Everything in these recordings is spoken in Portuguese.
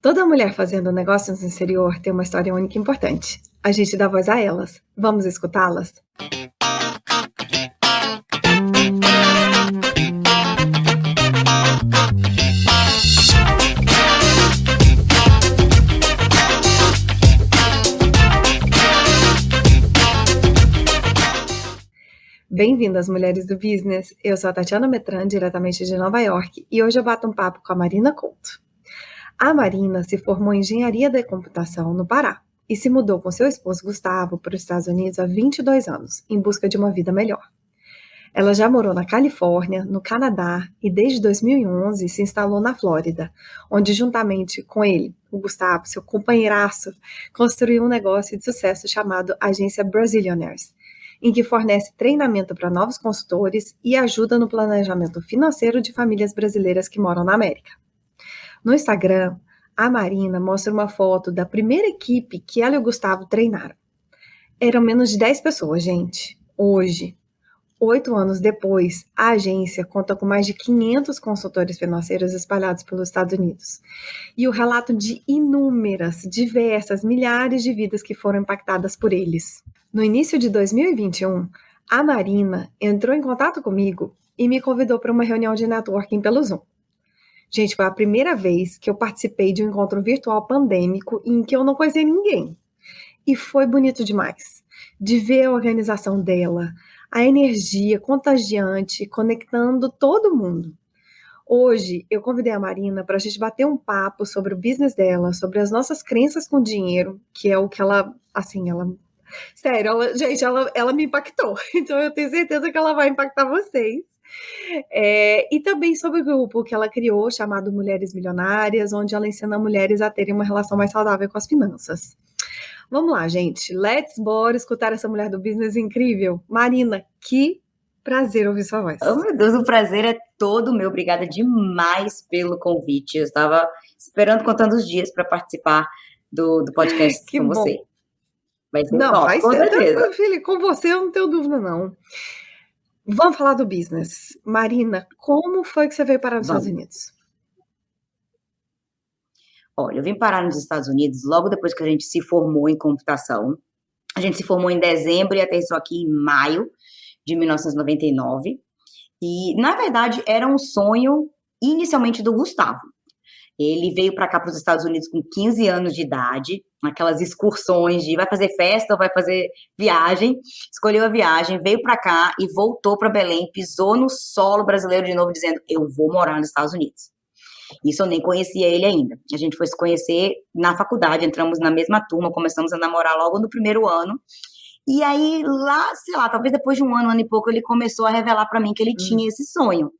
Toda mulher fazendo negócios no exterior tem uma história única e importante. A gente dá voz a elas. Vamos escutá-las? Bem-vindas, mulheres do business! Eu sou a Tatiana Metran, diretamente de Nova York, e hoje eu bato um papo com a Marina Couto. A Marina se formou em Engenharia da Computação no Pará e se mudou com seu esposo Gustavo para os Estados Unidos há 22 anos, em busca de uma vida melhor. Ela já morou na Califórnia, no Canadá e desde 2011 se instalou na Flórida, onde juntamente com ele, o Gustavo, seu companheiraço, construiu um negócio de sucesso chamado Agência Brazilianaires, em que fornece treinamento para novos consultores e ajuda no planejamento financeiro de famílias brasileiras que moram na América. No Instagram, a Marina mostra uma foto da primeira equipe que ela e o Gustavo treinaram. Eram menos de 10 pessoas, gente. Hoje, 8 anos depois, a agência conta com mais de 500 consultores financeiros espalhados pelos Estados Unidos. E o relato de inúmeras, diversas, milhares de vidas que foram impactadas por eles. No início de 2021, a Marina entrou em contato comigo e me convidou para uma reunião de networking pelo Zoom. Gente, foi a primeira vez que eu participei de um encontro virtual pandêmico em que eu não conhecia ninguém. E foi bonito demais de ver a organização dela, a energia contagiante, conectando todo mundo. Hoje, eu convidei a Marina para a gente bater um papo sobre o business dela, sobre as nossas crenças com dinheiro, que é o que ela, sério, ela me impactou. Então, eu tenho certeza que ela vai impactar vocês. E também sobre o grupo que ela criou, chamado Mulheres Milionárias, onde ela ensina mulheres a terem uma relação mais saudável com as finanças. Vamos lá, gente. Bora escutar essa mulher do business incrível. Marina, que prazer ouvir sua voz. Oh, meu Deus, o prazer é todo meu. Obrigada demais pelo convite. Eu estava esperando, contando os dias para participar do podcast que com bom. você. Vai ser não, top, com certeza. Filha, com você eu não tenho dúvida, não. Vamos falar do business. Marina, como foi que você veio parar nos Estados Unidos? Olha, eu vim parar nos Estados Unidos logo depois que a gente se formou em computação. A gente se formou em dezembro e aterrissou aqui em maio de 1999. E, na verdade, era um sonho inicialmente do Gustavo. Ele veio para cá, para os Estados Unidos, com 15 anos de idade, aquelas excursões de vai fazer festa ou vai fazer viagem. Escolheu a viagem, veio para cá e voltou para Belém, pisou no solo brasileiro de novo, dizendo, eu vou morar nos Estados Unidos. Isso eu nem conhecia ele ainda. A gente foi se conhecer na faculdade, entramos na mesma turma, começamos a namorar logo no primeiro ano. E aí, lá, sei lá, talvez depois de um ano e pouco, ele começou a revelar para mim que ele tinha esse sonho.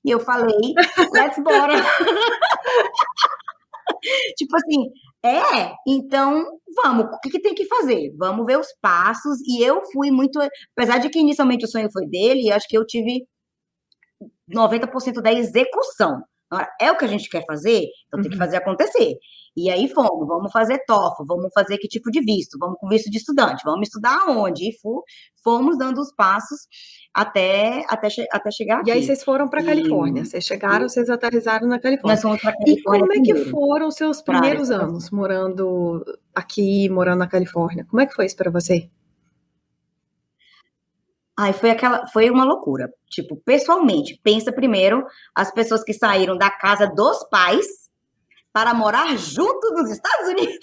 E eu falei, let's bora. Tipo assim, então vamos, o que tem que fazer? Vamos ver os passos. E eu fui muito, apesar de que inicialmente o sonho foi dele, acho que eu tive 90% da execução. Agora, é o que a gente quer fazer, então tem que fazer acontecer. E aí vamos fazer TOEFL, vamos fazer que tipo de visto? Vamos com visto de estudante, vamos estudar onde? E fomos dando os passos até chegar aqui. E aí vocês foram para a Califórnia, vocês chegaram, vocês aterrissaram na Califórnia. Nós fomos para Califórnia. E como é que foram os seus primeiros anos morando aqui, morando na Califórnia? Como é que foi isso para você? Ai, foi uma loucura. Tipo, pessoalmente, pensa primeiro as pessoas que saíram da casa dos pais para morar junto nos Estados Unidos.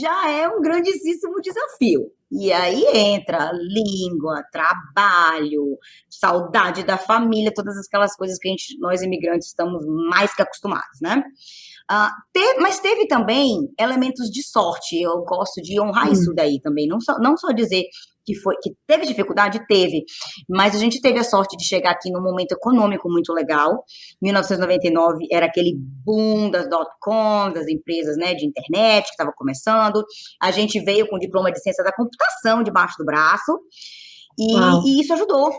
Já é um grandíssimo desafio. E aí entra língua, trabalho, saudade da família, todas aquelas coisas que nós imigrantes estamos mais que acostumados, né? Mas teve também elementos de sorte. Eu gosto de honrar isso daí também. Não só dizer que teve dificuldade, teve, mas a gente teve a sorte de chegar aqui num momento econômico muito legal. 1999 era aquele boom das .com, das empresas, né, de internet que estava começando. A gente veio com diploma de ciência da computação debaixo do braço e isso ajudou.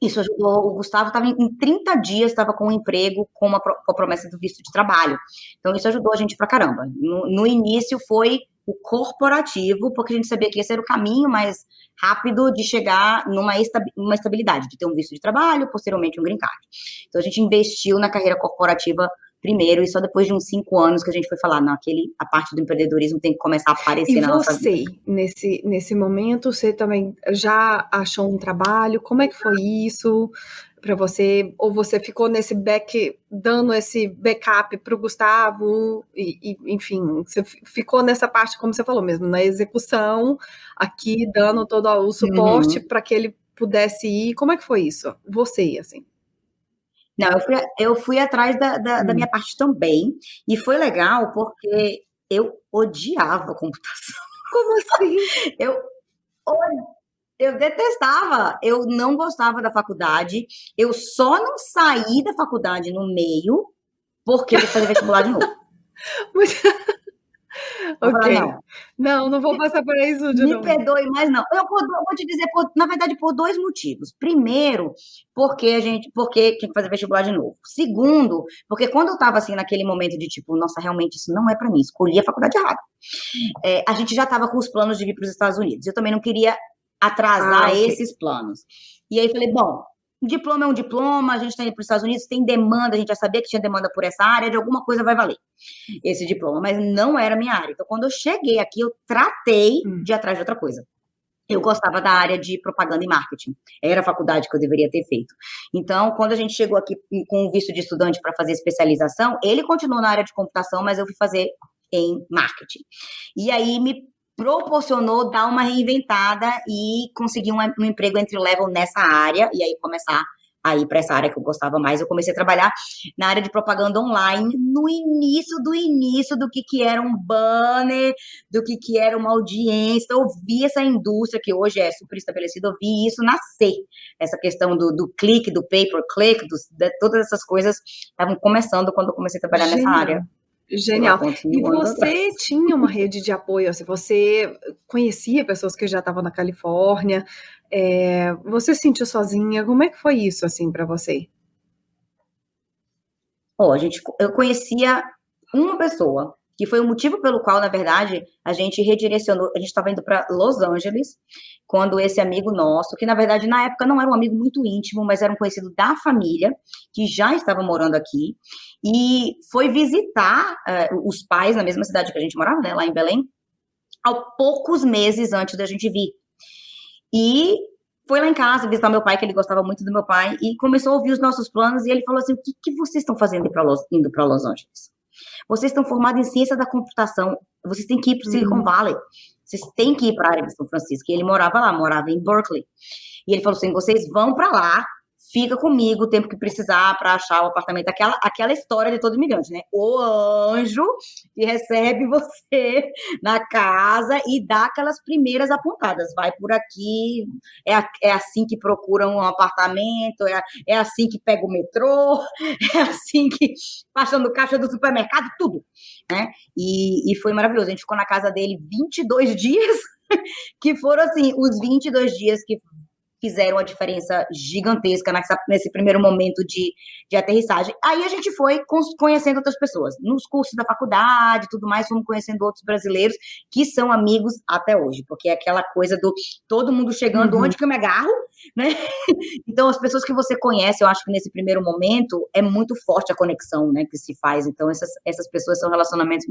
Isso ajudou. O Gustavo estava em 30 dias, estava com um emprego com a promessa do visto de trabalho. Então, isso ajudou a gente pra caramba. No início foi o corporativo, porque a gente sabia que esse era o caminho mais rápido de chegar numa estabilidade, de ter um visto de trabalho, posteriormente um green card. Então, a gente investiu na carreira corporativa primeiro, e só depois de uns 5 anos que a gente foi falar, não, a parte do empreendedorismo tem que começar a aparecer na nossa vida. E você, nesse momento, você também já achou um trabalho? Como é que foi isso para você? Ou você ficou dando esse backup para o Gustavo? Enfim, você ficou nessa parte, como você falou mesmo, na execução, aqui dando todo o suporte Uhum. para que ele pudesse ir. Como é que foi isso? Você, assim. Não, eu fui atrás da minha parte também, e foi legal porque eu odiava computação. Como assim? Eu, eu detestava, eu não gostava da faculdade, eu só não saí da faculdade no meio porque eu tive que fazer vestibular de novo. Eu falei, Ok. não, Não vou passar por isso de me novo. perdoe, mas não. Vou te dizer, na verdade, por 2 motivos. Primeiro, porque tinha que fazer vestibular de novo. Segundo, porque quando eu estava assim naquele momento de tipo, nossa, realmente isso não é para mim, escolhi a faculdade errada. A gente já estava com os planos de vir para os Estados Unidos. Eu também não queria Ah, atrasar ok. esses planos. E aí falei, bom, um diploma é um diploma, a gente está indo para os Estados Unidos, tem demanda, a gente já sabia que tinha demanda por essa área, de alguma coisa vai valer esse diploma, mas não era minha área. Então, quando eu cheguei aqui, eu tratei de ir atrás de outra coisa. Eu gostava da área de propaganda e marketing. Era a faculdade que eu deveria ter feito. Então, quando a gente chegou aqui com o visto de estudante para fazer especialização, ele continuou na área de computação, mas eu fui fazer em marketing. E aí me proporcionou dar uma reinventada e conseguir um emprego entry level nessa área e aí começar a ir para essa área que eu gostava mais. Eu comecei a trabalhar na área de propaganda online no início do que era um banner, do que era uma audiência. Então, eu vi essa indústria que hoje é super estabelecida, eu vi isso nascer. Essa questão do clique, do pay-per-click, todas essas coisas estavam começando quando eu comecei a trabalhar nessa Genial. área, sei lá Genial. quantos E mil anos atrás. você tinha uma rede de apoio, assim, você conhecia pessoas que já estavam na Califórnia, você se sentiu sozinha? Como é que foi isso, assim, para você? Ó, eu conhecia uma pessoa, que foi o motivo pelo qual, na verdade, a gente redirecionou, a gente estava indo para Los Angeles, quando esse amigo nosso, que na verdade na época não era um amigo muito íntimo, mas era um conhecido da família, que já estava morando aqui, e foi visitar os pais na mesma cidade que a gente morava, né, lá em Belém, há poucos meses antes da gente vir. E foi lá em casa visitar meu pai, que ele gostava muito do meu pai, e começou a ouvir os nossos planos, e ele falou assim, o que vocês estão fazendo indo para Los Angeles? Vocês estão formados em ciência da computação, vocês têm que ir para o Silicon Uhum. Valley, vocês têm que ir para a área de São Francisco. E ele morava lá, morava em Berkeley. E ele falou assim, vocês vão para lá, fica comigo o tempo que precisar para achar o apartamento. Aquela história de todo imigrante, né? O anjo que recebe você na casa e dá aquelas primeiras apontadas. Vai por aqui, é assim que procuram um apartamento, é assim que pega o metrô, é assim que passa no caixa do supermercado, tudo, né? E foi maravilhoso. A gente ficou na casa dele 22 dias, que foram, assim, os 22 dias que fizeram a diferença gigantesca nesse primeiro momento de aterrissagem. Aí a gente foi conhecendo outras pessoas. Nos cursos da faculdade, tudo mais, fomos conhecendo outros brasileiros que são amigos até hoje, porque é aquela coisa do todo mundo chegando, Uhum. onde que eu me agarro, né? Então, as pessoas que você conhece, eu acho que nesse primeiro momento é muito forte a conexão, né, que se faz. Então, essas pessoas são relacionamentos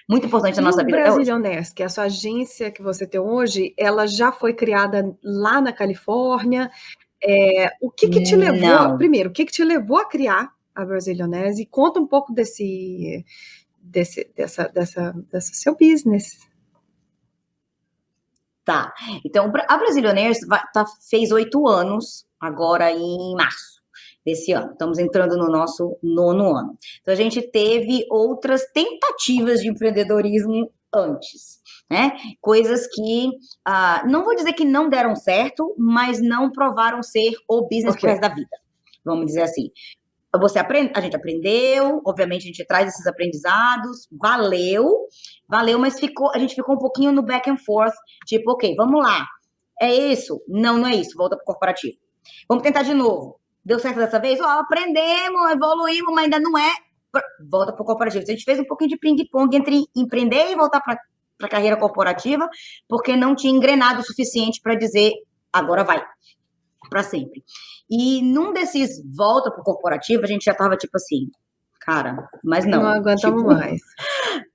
muito importantes na E nossa o vida até hoje. Brasilioners, que é a sua agência que você tem hoje, ela já foi criada lá na Califórnia? O que que te levou, Não. primeiro, o que que te levou a criar a Brasilioners? E conta um pouco desse seu business. Tá. Então, a Brasilionaires fez 8 anos agora em março desse ano. Estamos entrando no nosso 9º ano. Então, a gente teve outras tentativas de empreendedorismo antes, né? Coisas que, não vou dizer que não deram certo, mas não provaram ser o business pro Ok. resto da vida. Vamos dizer assim. A gente aprendeu, obviamente a gente traz esses aprendizados, valeu, mas a gente ficou um pouquinho no back and forth, tipo, ok, vamos lá, é isso? Não, não é isso, volta pro corporativo. Vamos tentar de novo. Deu certo dessa vez? Aprendemos, evoluímos, mas ainda não é. Volta pro corporativo. A gente fez um pouquinho de ping-pong entre empreender e voltar para a carreira corporativa, porque não tinha engrenado o suficiente para dizer, agora vai, para sempre. E num desses volta pro corporativo, a gente já tava tipo assim, cara, mas Não não. aguentamos Tipo, mais.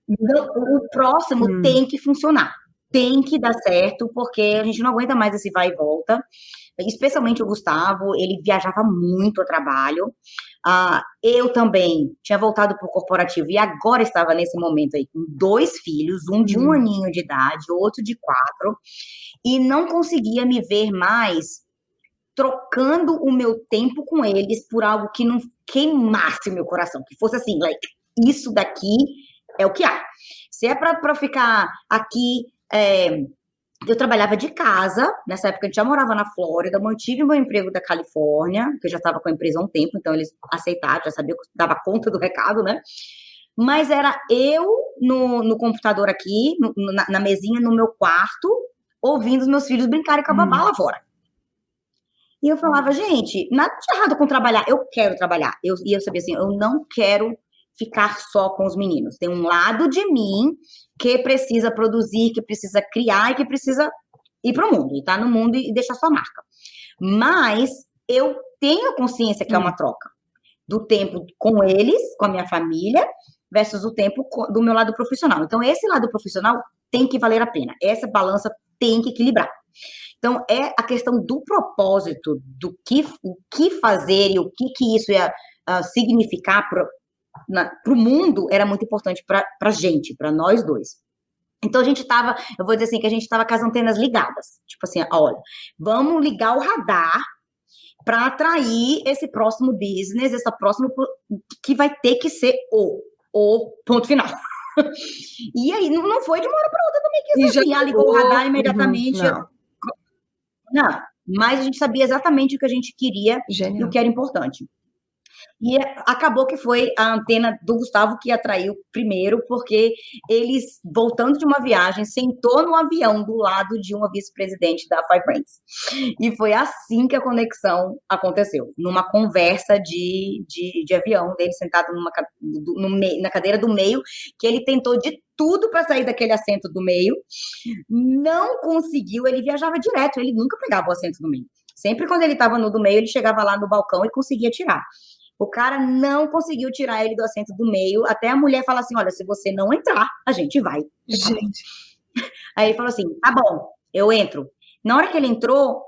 o próximo tem que funcionar. Tem que dar certo, porque a gente não aguenta mais esse vai e volta. Especialmente o Gustavo, ele viajava muito a trabalho. Eu também tinha voltado para o corporativo e agora estava nesse momento aí com 2 filhos, um de 1 aninho de idade, outro de 4, e não conseguia me ver mais trocando o meu tempo com eles por algo que não queimasse o meu coração, que fosse assim, like, isso daqui é o que há. Se é para ficar aqui, eu trabalhava de casa, nessa época a gente já morava na Flórida, mantive meu emprego da Califórnia, que eu já estava com a empresa há um tempo, então eles aceitaram, já sabia que eu dava conta do recado, né? Mas era eu no computador aqui, na mesinha no meu quarto, ouvindo os meus filhos brincarem com a babá lá fora. E eu falava, gente, nada de errado com trabalhar, eu quero trabalhar. E eu sabia assim, eu não quero ficar só com os meninos. Tem um lado de mim que precisa produzir, que precisa criar e que precisa ir para o mundo, e estar no mundo e deixar sua marca. Mas eu tenho consciência que é uma troca do tempo com eles, com a minha família, versus o tempo do meu lado profissional. Então, esse lado profissional tem que valer a pena. Essa balança tem que equilibrar. Então, é a questão do propósito, o que fazer e o que isso ia significar para o mundo, era muito importante para a gente, para nós dois. Então, a gente estava, eu vou dizer assim, que a gente estava com as antenas ligadas. Tipo assim, olha, vamos ligar o radar para atrair esse próximo business, essa próxima, que vai ter que ser o ponto final. E aí, não foi de uma hora para outra também, que assim, ligou o radar imediatamente. Não, mas a gente sabia exatamente o que a gente queria. Genial. E o que era importante. E acabou que foi a antena do Gustavo que atraiu primeiro, porque eles, voltando de uma viagem, sentou no avião do lado de uma vice-presidente da Five Rings. E foi assim que a conexão aconteceu, numa conversa de avião, dele sentado na cadeira do meio, que ele tentou de tudo para sair daquele assento do meio, não conseguiu, ele viajava direto, ele nunca pegava o assento do meio. Sempre quando ele estava no do meio, ele chegava lá no balcão e conseguia tirar. O cara não conseguiu tirar ele do assento do meio, até a mulher fala assim, olha, se você não entrar, a gente vai. Gente. Aí ele falou assim, tá bom, eu entro. Na hora que ele entrou,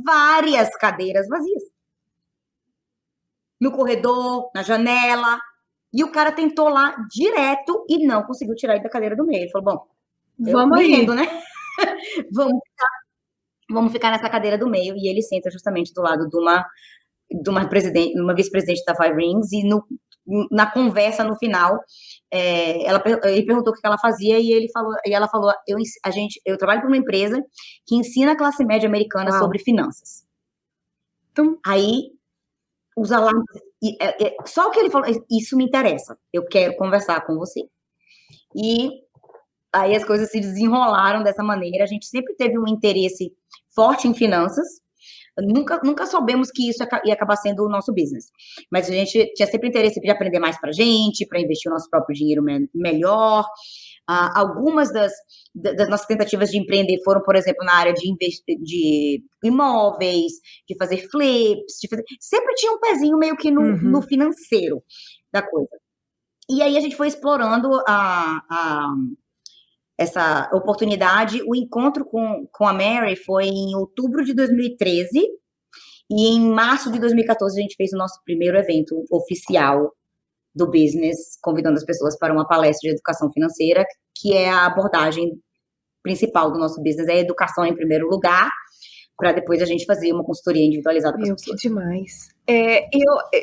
várias cadeiras vazias. No corredor, na janela. E o cara tentou lá direto e não conseguiu tirar ele da cadeira do meio. Ele falou, bom, vamos aí, rendo, né? Vamos ficar nessa cadeira do meio. E ele senta justamente do lado de uma vice-presidente da Five Rings, e na conversa no final, ele perguntou o que ela fazia, e ela falou, eu trabalho para uma empresa que ensina a classe média americana sobre finanças. Aí, os alarmes, só o que ele falou, isso me interessa, eu quero conversar com você. E aí as coisas se desenrolaram dessa maneira, a gente sempre teve um interesse forte em finanças, nunca soubemos que isso ia acabar sendo o nosso business. Mas a gente tinha sempre interesse de aprender mais pra gente, para investir o nosso próprio dinheiro melhor. Algumas das nossas tentativas de empreender foram, por exemplo, na área de imóveis, de fazer flips, sempre tinha um pezinho meio que no financeiro da coisa. E aí a gente foi explorando essa oportunidade. O encontro com a Mary foi em outubro de 2013, e em março de 2014 a gente fez o nosso primeiro evento oficial do business, convidando as pessoas para uma palestra de educação financeira, que é a abordagem principal do nosso business, é a educação em primeiro lugar, para depois a gente fazer uma consultoria individualizada para as pessoas. Que demais.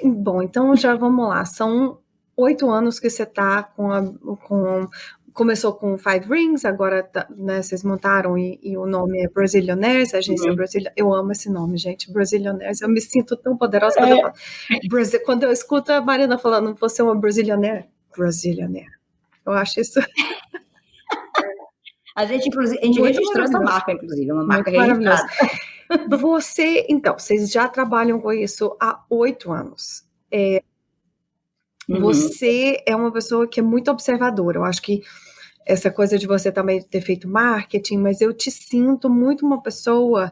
Bom, então já vamos lá, são 8 anos que você está começou com Five Rings, agora né, vocês montaram e o nome é Brazilionaires, a agência Brasília. Eu amo esse nome, gente, Brazilionaires. Eu me sinto tão poderosa quando eu falo. Quando eu escuto a Marina falando, você é uma Brazilionaire? Brazilionaire. Eu acho isso. A gente, inclusive, registrou essa marca, inclusive, uma marca maravilhosa. Vocês já trabalham com isso há 8 anos. Você é uma pessoa que é muito observadora. Eu acho que essa coisa de você também ter feito marketing, mas eu te sinto muito uma pessoa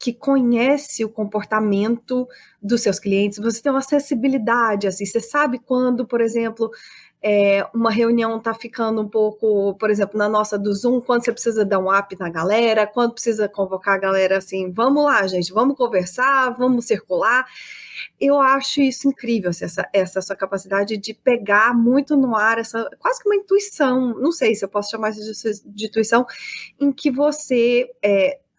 que conhece o comportamento dos seus clientes, você tem uma acessibilidade, assim, você sabe quando, por exemplo, uma reunião está ficando um pouco, por exemplo, na nossa do Zoom, quando você precisa dar um up na galera, quando precisa convocar a galera assim, vamos lá, gente, vamos conversar, vamos circular. Eu acho isso incrível, assim, essa sua capacidade de pegar muito no ar, essa quase que uma intuição, não sei se eu posso chamar isso de intuição, em que você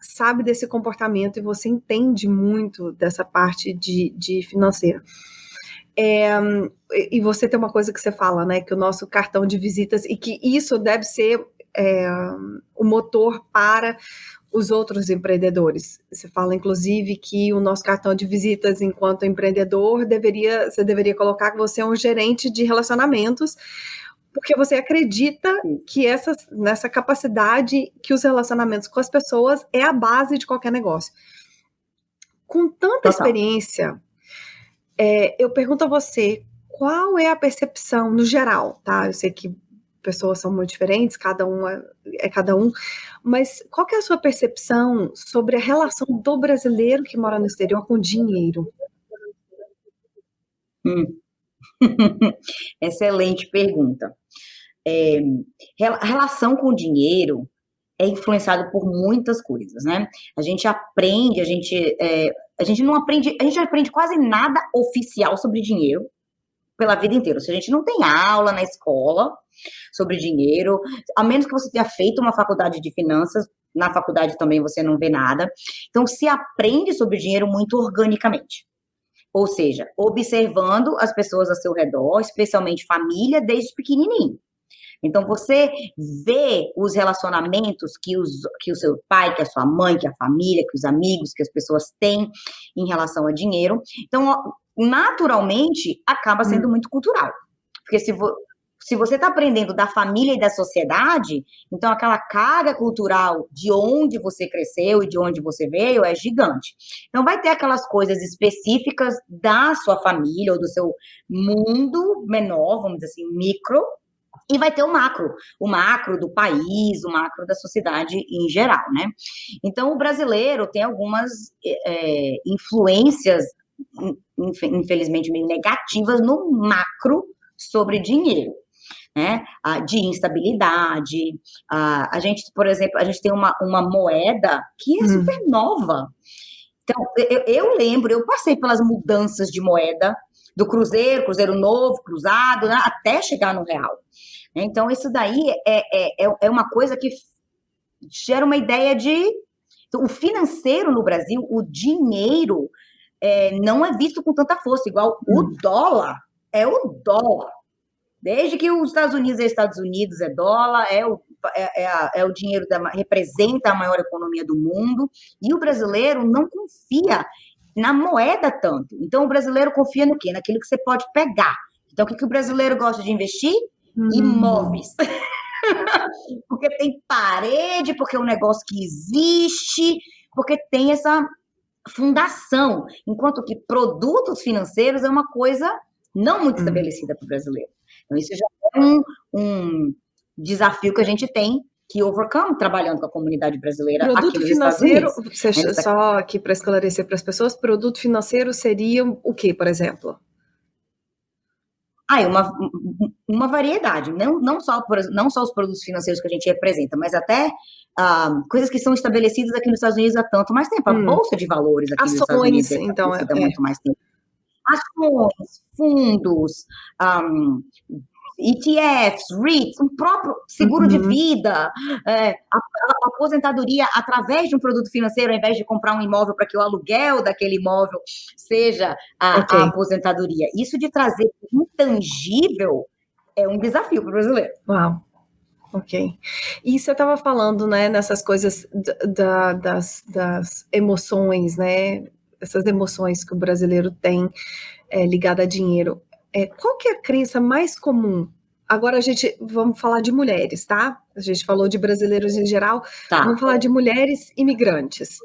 sabe desse comportamento e você entende muito dessa parte de financeira. E você tem uma coisa que você fala, né, que o nosso cartão de visitas, e que isso deve ser o motor para os outros empreendedores. Você fala, inclusive, que o nosso cartão de visitas, enquanto empreendedor, você deveria colocar que você é um gerente de relacionamentos, porque você acredita que nessa capacidade que os relacionamentos com as pessoas é a base de qualquer negócio. Com tanta experiência, eu pergunto a você, qual é a percepção, no geral, tá? Eu sei que pessoas são muito diferentes, cada um é cada um, mas qual que é a sua percepção sobre a relação do brasileiro que mora no exterior com dinheiro? Excelente pergunta. A relação com o dinheiro é influenciado por muitas coisas, né? A gente aprende, a gente não aprende, a gente não aprende quase nada oficial sobre dinheiro pela vida inteira. Se a gente não tem aula na escola sobre dinheiro, a menos que você tenha feito uma faculdade de finanças, na faculdade também você não vê nada. Então, se aprende sobre dinheiro muito organicamente. Ou seja, observando as pessoas ao seu redor, especialmente família, desde pequenininho. Então, você vê os relacionamentos que o seu pai, que a sua mãe, que a família, que os amigos, que as pessoas têm em relação a dinheiro. Então, naturalmente, acaba sendo muito cultural. Porque se você está aprendendo da família e da sociedade, então aquela carga cultural de onde você cresceu e de onde você veio é gigante. Então, vai ter aquelas coisas específicas da sua família ou do seu mundo menor, vamos dizer assim, micro, e vai ter o macro do país, o macro da sociedade em geral, né? Então, o brasileiro tem algumas influências, infelizmente, meio negativas no macro sobre dinheiro, né? De instabilidade. A gente, por exemplo, a gente tem uma moeda que é super nova. Então, eu lembro, eu passei pelas mudanças de moeda do cruzeiro novo, cruzado, né, até chegar no real. Então, isso daí é uma coisa que gera uma ideia de... Então, o financeiro no Brasil, o dinheiro, não é visto com tanta força, igual o dólar. É o dólar. Desde que os Estados Unidos é Estados Unidos, é dólar, é o dinheiro representa a maior economia do mundo, e o brasileiro não confia na moeda tanto. Então, o brasileiro confia no quê? Naquilo que você pode pegar. Então, o que o brasileiro gosta de investir? Imóveis. Porque tem parede, porque é um negócio que existe, porque tem essa fundação. Enquanto que produtos financeiros é uma coisa não muito estabelecida para o brasileiro. Então, isso já é um desafio que a gente tem que overcome trabalhando com a comunidade brasileira aqui nos Estados Unidos. Só aqui para esclarecer para as pessoas, produto financeiro seria o que, por exemplo? Uma variedade, não só os produtos financeiros que a gente representa, mas até coisas que são estabelecidas aqui nos Estados Unidos há tanto mais tempo. A Bolsa de Valores aqui nos Estados Unidos é estabelecida há muito mais tempo. Ações, fundos, ETFs, REITs, um próprio seguro de vida, a aposentadoria através de um produto financeiro, ao invés de comprar um imóvel para que o aluguel daquele imóvel seja a aposentadoria. Isso de trazer intangível é um desafio para o brasileiro. Uau. Ok. E você estava falando, né, nessas coisas das emoções, né? Essas emoções que o brasileiro tem ligada a dinheiro. Qual que é a crença mais comum? Agora vamos falar de mulheres, tá? A gente falou de brasileiros em geral, vamos falar de mulheres imigrantes.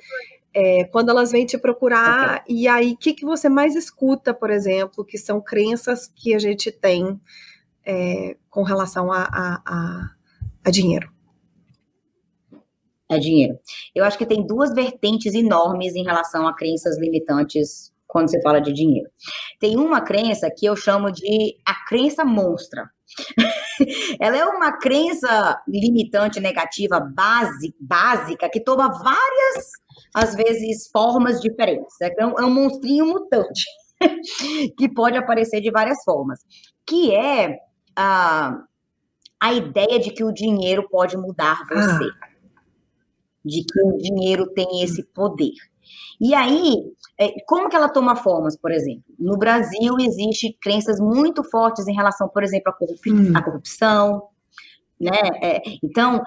Quando elas vêm te procurar, e aí o que você mais escuta, por exemplo, que são crenças que a gente tem com relação a dinheiro? É dinheiro. Eu acho que tem duas vertentes enormes em relação a crenças limitantes quando você fala de dinheiro. Tem uma crença que eu chamo de a crença monstra. Ela é uma crença limitante negativa básica que toma várias, às vezes, formas diferentes. É um monstrinho mutante que pode aparecer de várias formas, que é a ideia de que o dinheiro pode mudar você, de que o dinheiro tem esse poder. E aí, como que ela toma formas, por exemplo? No Brasil, existem crenças muito fortes em relação, por exemplo, à corrupção, né? Então,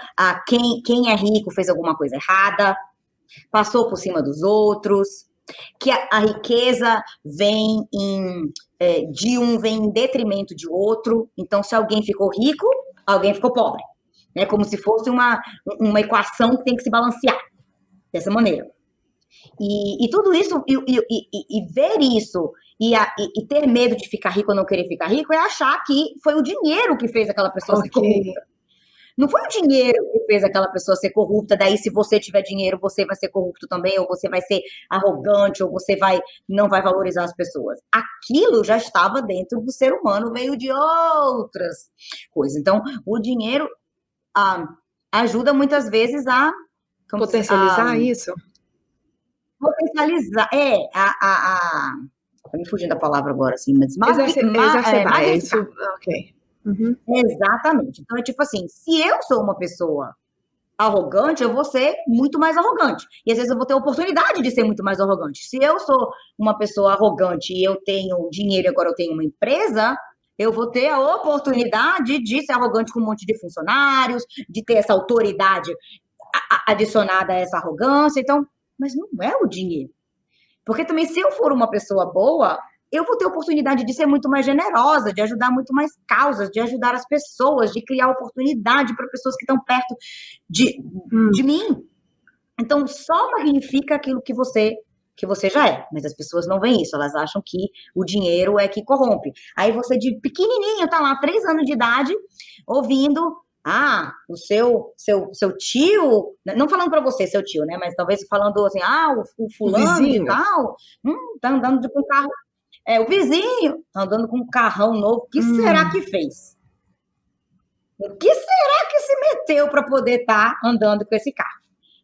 quem é rico fez alguma coisa errada, passou por cima dos outros, que a riqueza vem de um vem em detrimento de outro. Então, se alguém ficou rico, alguém ficou pobre. Né? Como se fosse uma equação que tem que se balancear dessa maneira. E tudo isso, e ver isso, e ter medo de ficar rico ou não querer ficar rico, é achar que foi o dinheiro que fez aquela pessoa ser corrupta. Não foi o dinheiro que fez aquela pessoa ser corrupta, daí se você tiver dinheiro, você vai ser corrupto também, ou você vai ser arrogante, ou você não vai valorizar as pessoas. Aquilo já estava dentro do ser humano, veio de outras coisas. Então, o dinheiro ajuda muitas vezes a... Potencializar isso? Potencializar, tô me fugindo da palavra agora, assim, mas... Exacerbar, é isso, ok. Uhum. Exatamente. Então, é tipo assim, se eu sou uma pessoa arrogante, eu vou ser muito mais arrogante. E às vezes eu vou ter a oportunidade de ser muito mais arrogante. Se eu sou uma pessoa arrogante e eu tenho dinheiro e agora eu tenho uma empresa, eu vou ter a oportunidade de ser arrogante com um monte de funcionários, de ter essa autoridade adicionada a essa arrogância. Então, mas não é o dinheiro. Porque também, se eu for uma pessoa boa, eu vou ter a oportunidade de ser muito mais generosa, de ajudar muito mais causas, de ajudar as pessoas, de criar oportunidade para pessoas que estão perto de mim. Então, só magnifica aquilo que você já é. Mas as pessoas não veem isso, elas acham que o dinheiro é que corrompe. Aí você, de pequenininho, tá lá, 3 anos de idade, ouvindo... o seu tio, não falando para você, seu tio, né? Mas talvez falando assim, o fulano de tal, tá andando com carro... o vizinho tá andando com um carrão novo. O que será que fez? O que será que se meteu para poder estar andando com esse carro?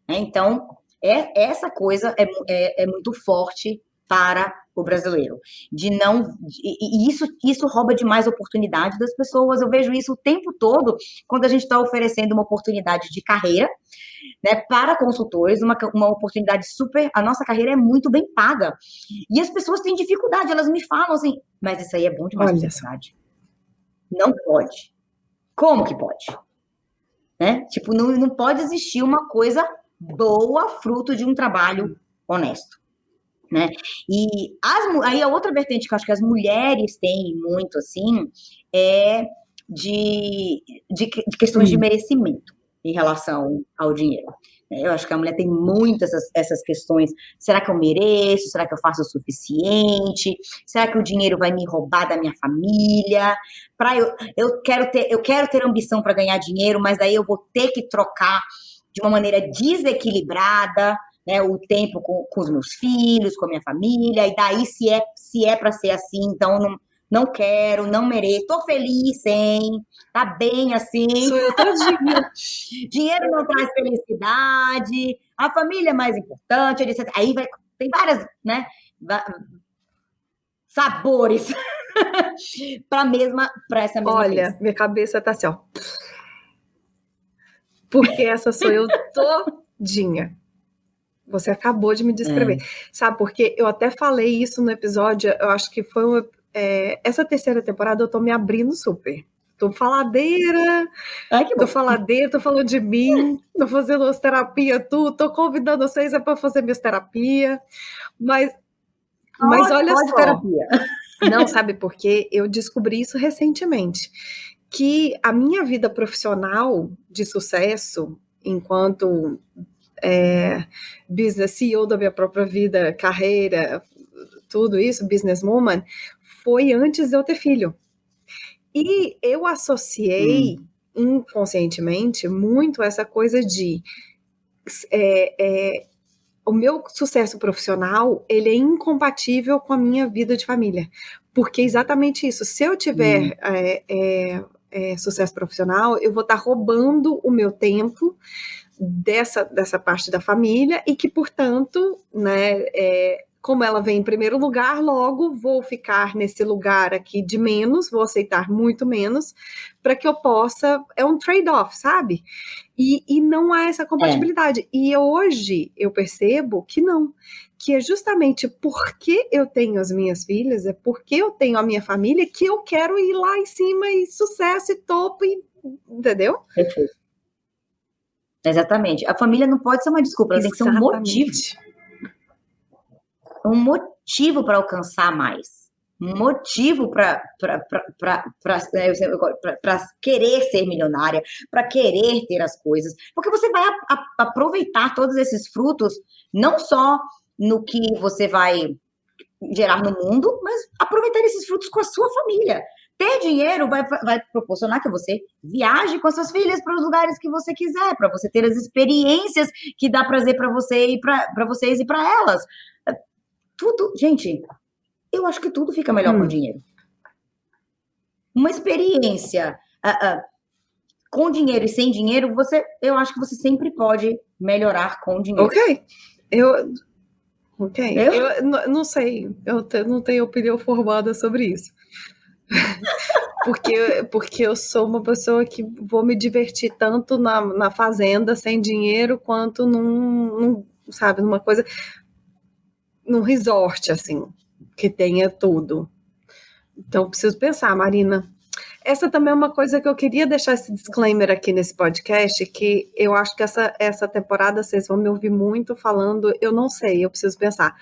Então, essa coisa é muito forte para o brasileiro. E isso rouba demais a oportunidade das pessoas. Eu vejo isso o tempo todo quando a gente está oferecendo uma oportunidade de carreira, né, para consultores, uma oportunidade super... A nossa carreira é muito bem paga. E as pessoas têm dificuldade, elas me falam assim, mas isso aí é bom demais para a sociedade. Não pode. Como que pode? Né? Tipo, não pode existir uma coisa boa fruto de um trabalho honesto. Né? E aí a outra vertente que eu acho que as mulheres têm muito, assim, é de questões de merecimento em relação ao dinheiro. Eu acho que a mulher tem muitas essas questões. Será que eu mereço? Será que eu faço o suficiente? Será que o dinheiro vai me roubar da minha família? Eu quero ter ambição para ganhar dinheiro, mas daí eu vou ter que trocar de uma maneira desequilibrada, né, o tempo com os meus filhos, com a minha família, e daí se é para ser assim, então não quero, não mereço, tô feliz sem, tá bem assim. Sou eu todinha. Dinheiro não traz felicidade, a família é mais importante, etc. Aí tem várias, né, sabores para essa mesma Olha, crença. minha cabeça tá assim, ó. Porque essa sou eu todinha. Você acabou de me descrever. Sabe, porque eu até falei isso no episódio, eu acho que foi essa terceira temporada eu tô me abrindo super. Tô faladeira, tô falando de mim, tô fazendo as terapias, tô convidando vocês para fazer minhas terapias, mas olha só. Terapia. Não, sabe por quê? Eu descobri isso recentemente, que a minha vida profissional de sucesso, enquanto business CEO da minha própria vida, carreira, tudo isso, businesswoman, foi antes de eu ter filho. E eu associei inconscientemente muito essa coisa de o meu sucesso profissional, ele é incompatível com a minha vida de família. Porque é exatamente isso. Se eu tiver sucesso profissional, eu vou estar roubando o meu tempo dessa parte da família e que, portanto, né, como ela vem em primeiro lugar, logo vou ficar nesse lugar aqui de menos, vou aceitar muito menos, para que eu possa... É um trade-off, sabe? E não há essa compatibilidade. E hoje eu percebo que não. Que é justamente porque eu tenho as minhas filhas, é porque eu tenho a minha família, que eu quero ir lá em cima e sucesso e topo, entendeu? Perfeito. Exatamente. A família não pode ser uma desculpa, ela tem que ser um motivo. Um motivo para alcançar mais. Um motivo para querer ser milionária, para querer ter as coisas. Porque você vai aproveitar todos esses frutos, não só no que você vai gerar no mundo, mas aproveitar esses frutos com a sua família. Ter dinheiro vai proporcionar que você viaje com as suas filhas para os lugares que você quiser, para você ter as experiências que dá prazer para você e para vocês e para elas. Tudo, gente, eu acho que tudo fica melhor com dinheiro. Uma experiência com dinheiro e sem dinheiro, eu acho que você sempre pode melhorar com dinheiro. Ok. Eu não sei, eu não tenho opinião formada sobre isso. Porque eu sou uma pessoa que vou me divertir tanto na fazenda sem dinheiro, quanto sabe, numa coisa, num resort, assim, que tenha tudo. Então, preciso pensar, Marina. Essa também é uma coisa que eu queria deixar esse disclaimer aqui nesse podcast, que eu acho que essa temporada vocês vão me ouvir muito falando, eu não sei, eu preciso pensar.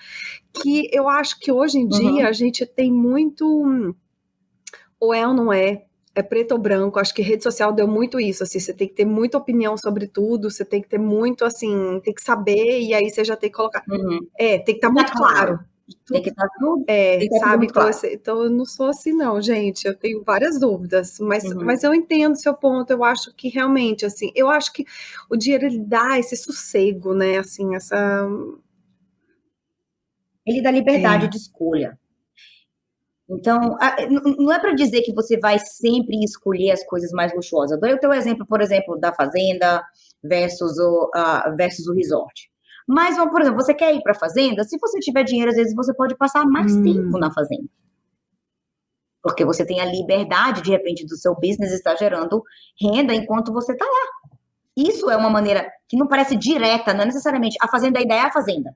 Que eu acho que hoje em dia a gente tem muito... Ou é ou não é preto ou branco, acho que rede social deu muito isso, assim, você tem que ter muita opinião sobre tudo, você tem que ter muito, assim, tem que saber, e aí você já tem que colocar. Tem que estar muito claro. Tem que estar tudo. Sabe? Então eu não sou assim, não, gente. Eu tenho várias dúvidas, mas eu entendo o seu ponto. Eu acho que realmente, assim, eu acho que o dinheiro ele dá esse sossego, né? Assim, ele dá liberdade de escolha. Então, não é para dizer que você vai sempre escolher as coisas mais luxuosas. Dou o teu exemplo, por exemplo, da fazenda versus o resort. Mas, por exemplo, você quer ir para a fazenda? Se você tiver dinheiro, às vezes você pode passar mais tempo na fazenda. Porque você tem a liberdade, de repente, do seu business estar gerando renda enquanto você está lá. Isso é uma maneira que não parece direta, não é necessariamente. A ideia é a fazenda.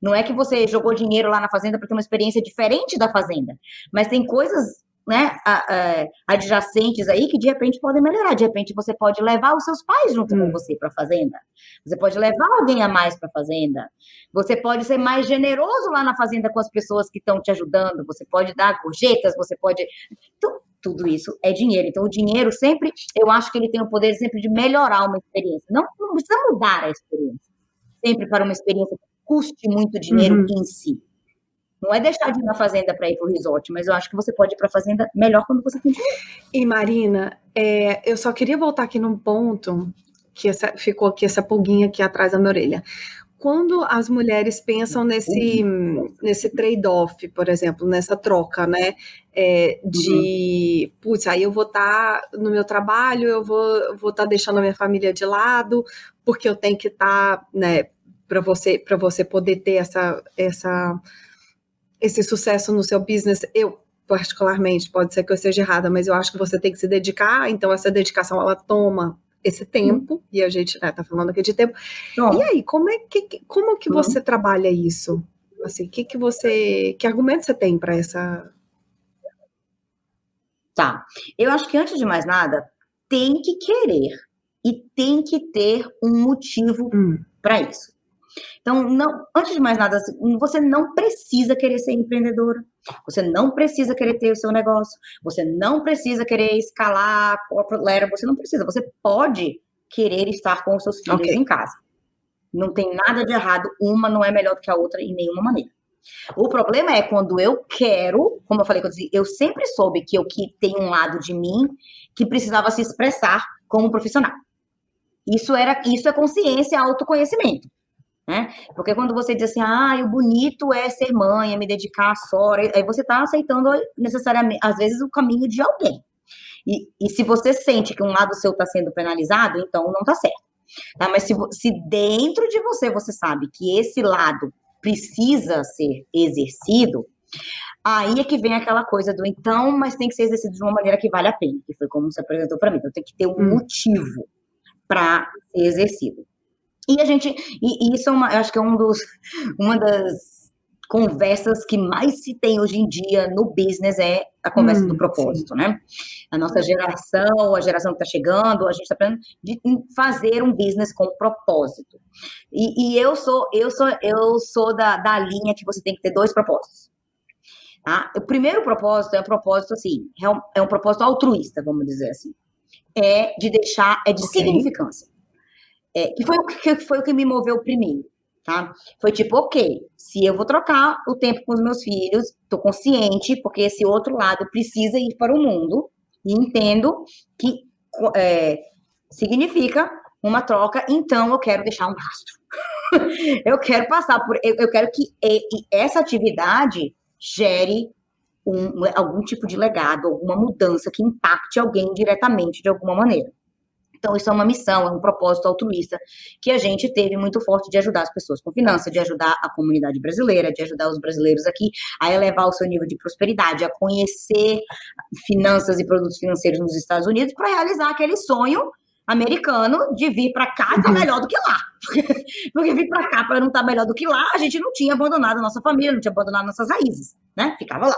Não é que você jogou dinheiro lá na fazenda para ter uma experiência diferente da fazenda. Mas tem coisas, né, adjacentes aí que de repente podem melhorar. De repente você pode levar os seus pais junto com você para a fazenda. Você pode levar alguém a mais para a fazenda. Você pode ser mais generoso lá na fazenda com as pessoas que estão te ajudando. Você pode dar gorjetas, você pode... Então, tudo isso é dinheiro. Então, o dinheiro sempre, eu acho que ele tem o poder sempre de melhorar uma experiência. Não precisa mudar a experiência. Sempre para uma experiência que custe muito dinheiro em si. Não é deixar de ir na fazenda para ir para o resort, mas eu acho que você pode ir para a fazenda melhor quando você tem dinheiro. E, Marina, eu só queria voltar aqui num ponto que ficou aqui essa pulguinha aqui atrás da minha orelha. Quando as mulheres pensam nesse trade-off, por exemplo, nessa troca, né, putz, aí eu vou estar no meu trabalho, eu vou estar deixando a minha família de lado, porque eu tenho que estar, né, para você poder ter esse sucesso no seu business. Eu, particularmente, pode ser que eu esteja errada, mas eu acho que você tem que se dedicar, então essa dedicação, ela toma esse tempo, e a gente tá falando aqui de tempo. E aí, como que você trabalha isso? Assim, que argumento você tem para essa... Tá, eu acho que antes de mais nada, tem que querer e tem que ter um motivo para isso. Então, antes de mais nada, você não precisa querer ser empreendedora, você não precisa querer ter o seu negócio, você não precisa querer escalar a corporate ladder, você não precisa, você pode querer estar com os seus filhos em casa. Não tem nada de errado, uma não é melhor do que a outra em nenhuma maneira. O problema é quando eu quero, como eu falei, eu sempre soube que tem um lado de mim que precisava se expressar como profissional. Isso é consciência, autoconhecimento, né? Porque quando você diz assim, o bonito é ser mãe, é me dedicar só, aí você está aceitando necessariamente, às vezes, o caminho de alguém. E se você sente que um lado seu está sendo penalizado, então não está certo. Tá? Mas se dentro de você sabe que esse lado precisa ser exercido, aí é que vem aquela coisa do então, mas tem que ser exercido de uma maneira que vale a pena, que foi como você apresentou para mim. Então tem que ter um motivo para ser exercido. E isso eu acho que é uma das conversas que mais se tem hoje em dia no business é a conversa do propósito, sim. Né? A nossa geração, a geração que está chegando, a gente está aprendendo de fazer um business com propósito. E eu sou da linha que você tem que ter 2 propósitos. Tá? O primeiro propósito é um propósito assim, é um propósito altruísta, vamos dizer assim. É de significância. Que foi o que me moveu primeiro, tá? Foi tipo, ok, se eu vou trocar o tempo com os meus filhos, tô consciente, porque esse outro lado precisa ir para o mundo, e entendo que significa uma troca, então eu quero deixar um rastro. Eu quero que essa atividade gere algum tipo de legado, alguma mudança que impacte alguém diretamente de alguma maneira. Então, isso é uma missão, é um propósito altruísta que a gente teve muito forte de ajudar as pessoas com finanças, de ajudar a comunidade brasileira, de ajudar os brasileiros aqui a elevar o seu nível de prosperidade, a conhecer finanças e produtos financeiros nos Estados Unidos para realizar aquele sonho americano de vir para cá e estar melhor do que lá. Porque vir para cá para não estar melhor do que lá, a gente não tinha abandonado a nossa família, não tinha abandonado nossas raízes, né? Ficava lá.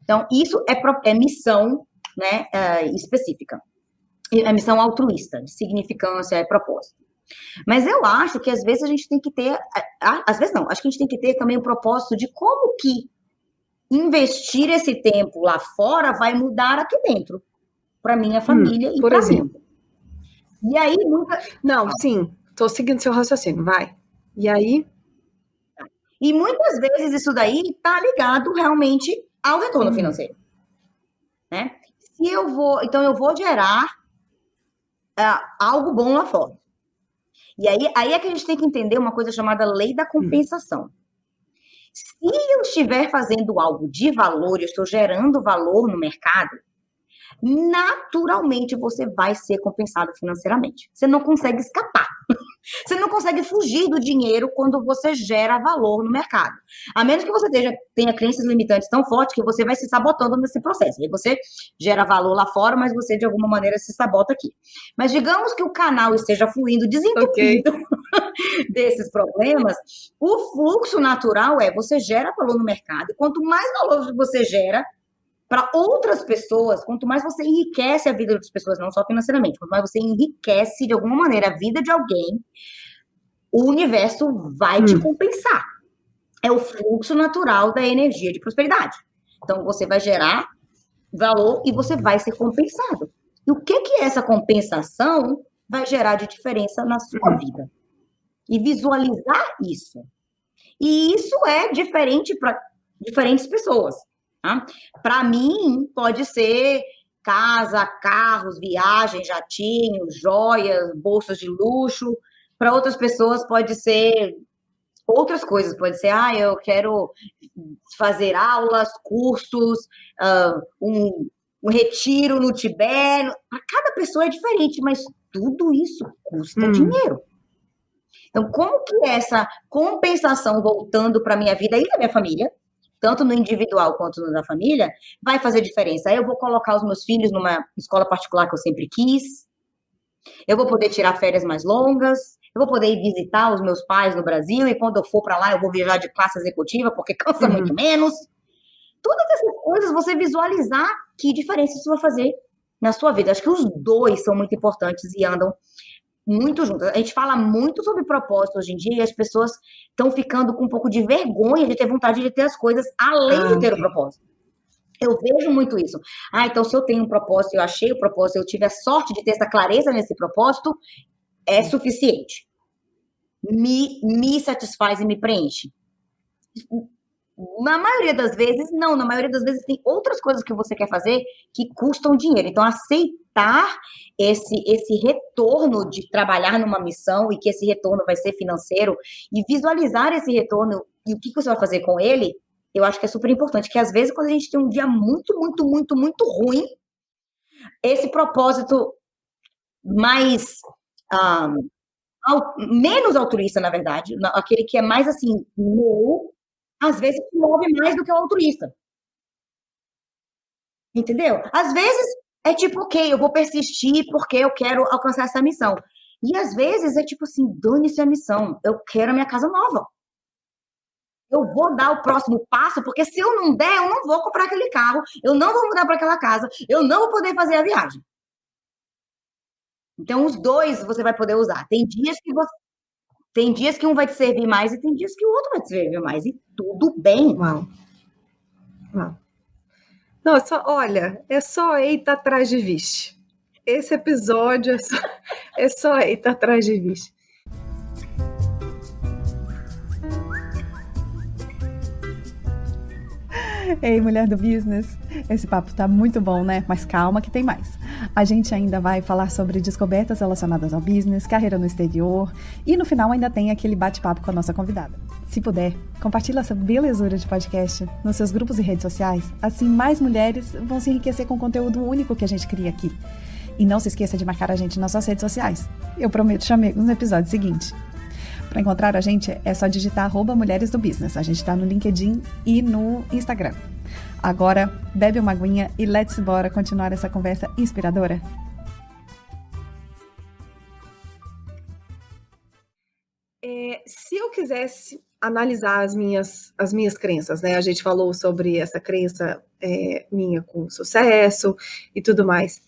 Então, isso é missão, né, específica. É missão altruísta, de significância e propósito. Mas eu acho que às vezes a gente tem que ter, às vezes não, acho que a gente tem que ter também o propósito de como que investir esse tempo lá fora vai mudar aqui dentro, para minha família e para mim. E aí, Não, sim, tô seguindo seu raciocínio, vai. E aí? E muitas vezes isso daí tá ligado realmente ao retorno financeiro, né? Então eu vou gerar algo bom lá fora. E aí é que a gente tem que entender uma coisa chamada lei da compensação. Se eu estiver fazendo algo de valor, eu estou gerando valor no mercado, naturalmente você vai ser compensado financeiramente. Você não consegue escapar. Você não consegue fugir do dinheiro quando você gera valor no mercado. A menos que você tenha crenças limitantes tão fortes que você vai se sabotando nesse processo. E você gera valor lá fora, mas você de alguma maneira se sabota aqui. Mas digamos que o canal esteja fluindo desentupido desses problemas, o fluxo natural você gera valor no mercado. E quanto mais valor você gera para outras pessoas, quanto mais você enriquece a vida das pessoas, não só financeiramente, quanto mais você enriquece de alguma maneira a vida de alguém, o universo vai te compensar. É o fluxo natural da energia de prosperidade. Então, você vai gerar valor e você vai ser compensado. E o que essa compensação vai gerar de diferença na sua vida? E visualizar isso. E isso é diferente para diferentes pessoas. Tá? Para mim, pode ser casa, carros, viagens, jatinhos, joias, bolsas de luxo. Para outras pessoas, pode ser outras coisas. Pode ser, eu quero fazer aulas, cursos, um retiro no Tibete. Para cada pessoa é diferente, mas tudo isso custa dinheiro. Então, como que essa compensação voltando para a minha vida e da minha família, tanto no individual quanto no da família, vai fazer diferença? Aí eu vou colocar os meus filhos numa escola particular que eu sempre quis, eu vou poder tirar férias mais longas, eu vou poder ir visitar os meus pais no Brasil, e quando eu for para lá eu vou viajar de classe executiva, porque cansa muito menos. Todas essas coisas, você visualizar que diferença isso vai fazer na sua vida. Acho que os dois são muito importantes e andam muito juntas. A gente fala muito sobre propósito hoje em dia e as pessoas estão ficando com um pouco de vergonha de ter vontade de ter as coisas além de ter o propósito. Eu vejo muito isso. Então se eu tenho um propósito, eu achei o propósito, eu tive a sorte de ter essa clareza nesse propósito, é suficiente. Me satisfaz e me preenche. Na maioria das vezes, não. Na maioria das vezes tem outras coisas que você quer fazer que custam dinheiro. Então, aceitar esse retorno de trabalhar numa missão e que esse retorno vai ser financeiro e visualizar esse retorno e o que você vai fazer com ele, eu acho que é super importante. Que às vezes, quando a gente tem um dia muito, muito, muito, muito ruim, esse propósito mais... menos altruísta, na verdade, aquele que é mais assim, às vezes move mais do que o altruísta. Entendeu? Às vezes é tipo, ok, eu vou persistir porque eu quero alcançar essa missão. E às vezes é tipo assim, dane-se a missão, eu quero a minha casa nova. Eu vou dar o próximo passo, porque se eu não der, eu não vou comprar aquele carro, eu não vou mudar para aquela casa, eu não vou poder fazer a viagem. Então, os dois você vai poder usar. Tem dias que um vai te servir mais e tem dias que o outro vai te servir mais. E tudo bem. Uau. Não, é só eita atrás de vixe. Esse episódio é só eita atrás de vixe. Ei, mulher do business, esse papo tá muito bom, né? Mas calma que tem mais. A gente ainda vai falar sobre descobertas relacionadas ao business, carreira no exterior e no final ainda tem aquele bate-papo com a nossa convidada. Se puder, compartilha essa belezura de podcast nos seus grupos e redes sociais, assim mais mulheres vão se enriquecer com o conteúdo único que a gente cria aqui. E não se esqueça de marcar a gente nas suas redes sociais. Eu prometo chamegos no episódio seguinte. Para encontrar a gente, é só digitar @Mulheres do Business. A gente está no LinkedIn e no Instagram. Agora, bebe uma aguinha e let's bora continuar essa conversa inspiradora. Se eu quisesse analisar as minhas crenças, né? A gente falou sobre essa crença minha com sucesso e tudo mais.